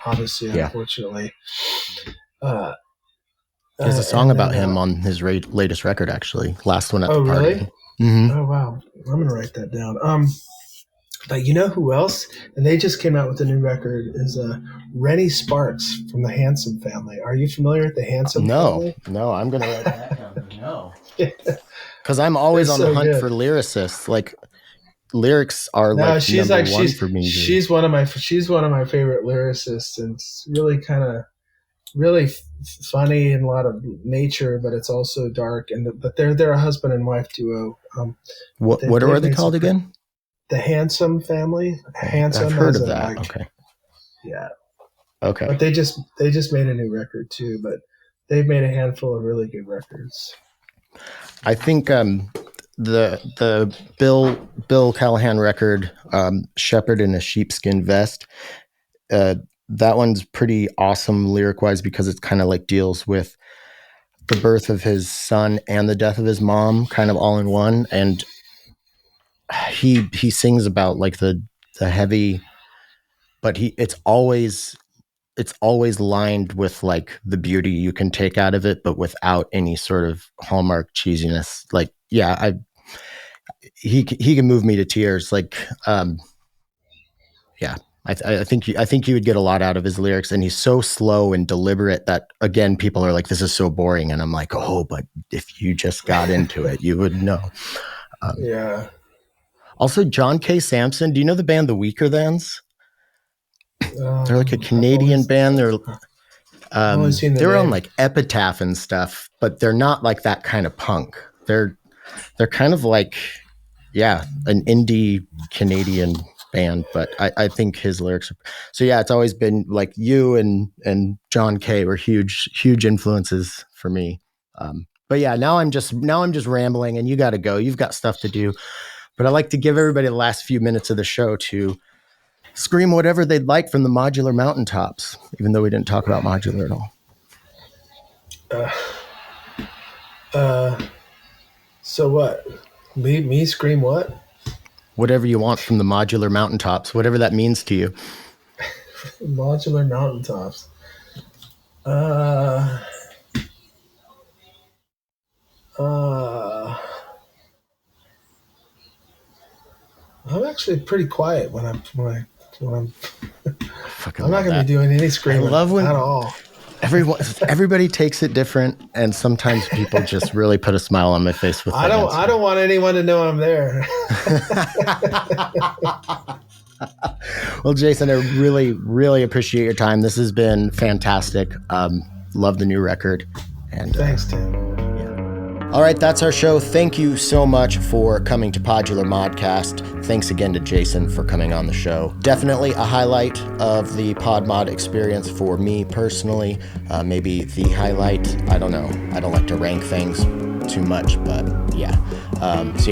obviously unfortunately there's a song about him on his latest record, actually, last one at the party. Really? Mm-hmm. Oh wow, I'm gonna write that down. But you know who else? And they just came out with a new record, is Rennie Sparks from the Handsome Family. Are you familiar with the Handsome Family? No, I'm going to write that down. No. Because I'm always on the hunt for lyricists. Like, lyrics are number one for me. She's one of my favorite lyricists, and it's really kind of funny and a lot of nature, but it's also dark. But they're a husband and wife duo. What are they called again? The Handsome Family. Handsome. I've heard of that. Okay. Yeah. Okay. But they just made a new record too. But they've made a handful of really good records. I think the Bill Callahan record, "Shepherd in a Sheepskin Vest," that one's pretty awesome lyric wise because it's kind of like deals with the birth of his son and the death of his mom, kind of all in one, and he sings about like the heavy, but it's always lined with like the beauty you can take out of it, but without any sort of hallmark cheesiness. Like, yeah, he can move me to tears. Like, yeah, I think you would get a lot out of his lyrics, and he's so slow and deliberate that again, people are like, this is so boring, and I'm like, oh, but if you just got into it, you would know. Yeah. Also, John K. Sampson. Do you know the band The Weaker Thans? They're like a Canadian band. They're on like Epitaph and stuff, but they're not like that kind of punk. They're kind of like, an indie Canadian band, but I think his lyrics are, so yeah, it's always been like you and John K. were huge influences for me. But yeah, now I'm just rambling, and you got to go. You've got stuff to do. But I like to give everybody the last few minutes of the show to scream whatever they'd like from the modular mountaintops, even though we didn't talk about modular at all. So what? Me scream what? Whatever you want from the modular mountaintops, whatever that means to you. Modular mountaintops. I'm actually pretty quiet when I'm I'm not going to be doing any screaming at all. Everybody takes it different, and sometimes people just really put a smile on my face with. I don't want anyone to know I'm there. Well, Jason, I really, really appreciate your time. This has been fantastic. Love the new record. And thanks, Tim. All right, that's our show. Thank you so much for coming to Podular Modcast. Thanks again to Jason for coming on the show. Definitely a highlight of the PodMod experience for me personally. Maybe the highlight. I don't know. I don't like to rank things too much, but yeah.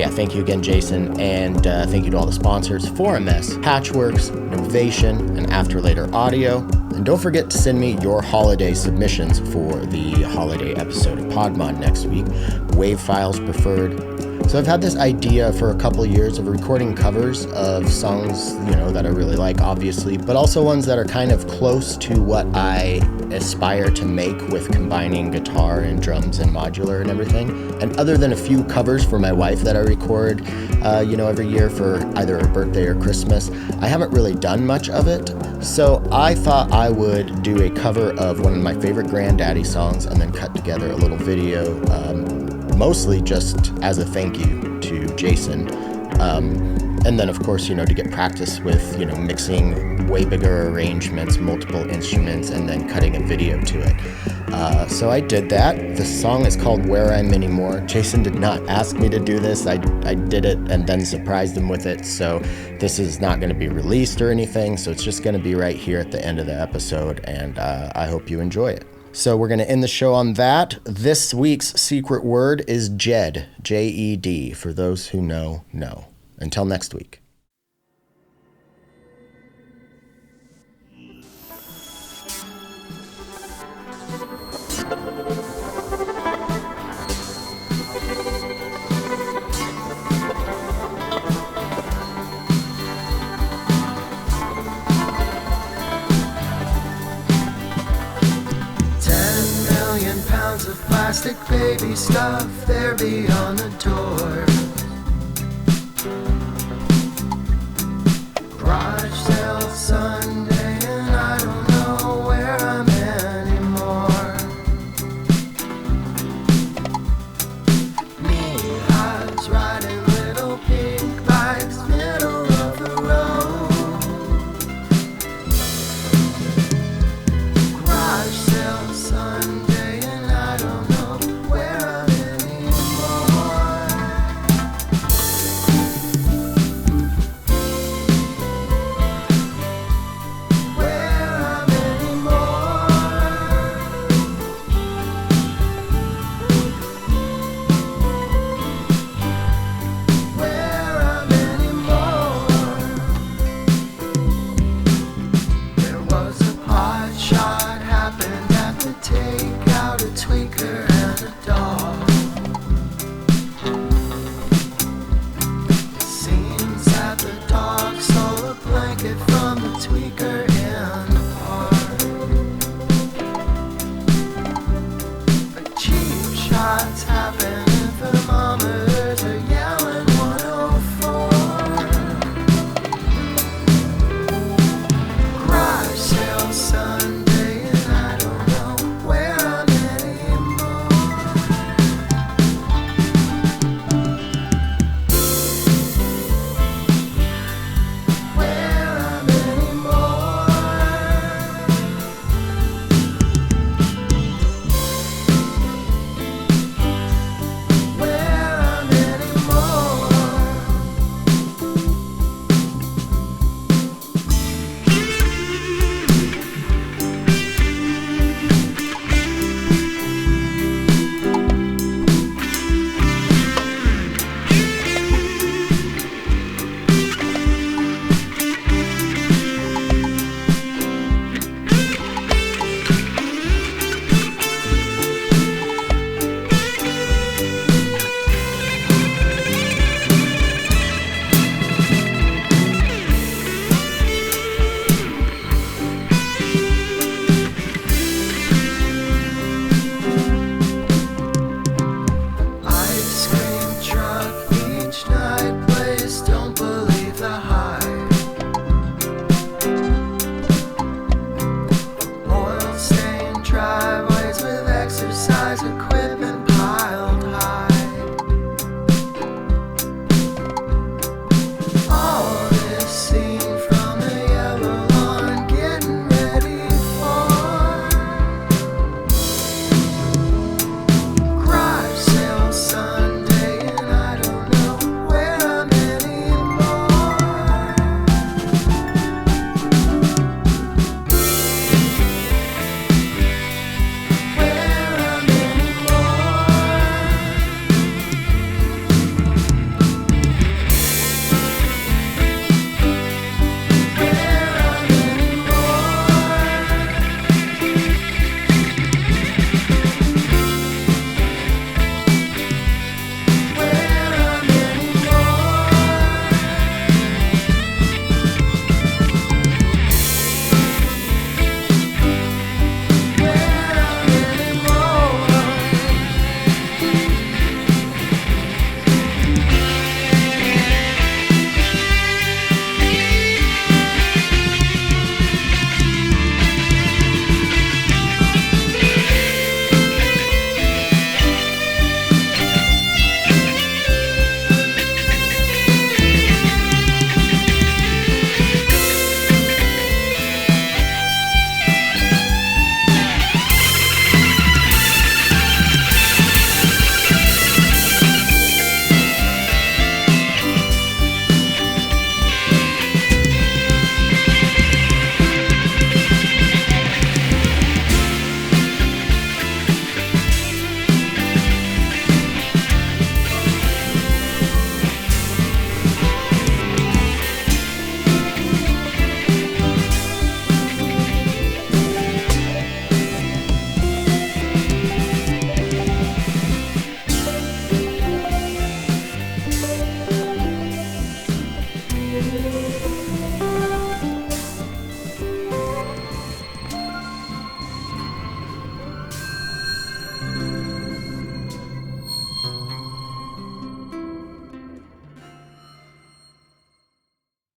Thank you again, Jason, and thank you to all the sponsors, 4MS, Hatchworks, Novation, and After Later Audio. And don't forget to send me your holiday submissions for the holiday episode of PodMod next week. Wave files preferred. So I've had this idea for a couple of years of recording covers of songs, that I really like, obviously, but also ones that are kind of close to what I aspire to make with combining guitar and drums and modular and everything. And other than a few covers for my wife that I record, every year for either her birthday or Christmas, I haven't really done much of it. So I thought I would do a cover of one of my favorite Grandaddy songs and then cut together a little video, mostly just as a thank you to Jason. And then, of course, to get practice with, mixing way bigger arrangements, multiple instruments, and then cutting a video to it. So I did that. The song is called Where I'm Anymore. Jason did not ask me to do this. I did it and then surprised him with it. So this is not going to be released or anything. So it's just going to be right here at the end of the episode. And I hope you enjoy it. So we're going to end the show on that. This week's secret word is Jed, J-E-D, for those who know. Until next week. Of plastic baby stuff there beyond the door. Garage sale Sunday and I don't know where I'm anymore. Knee-highs riding little pink bikes, middle of the road. Garage sale Sunday. Shots happen.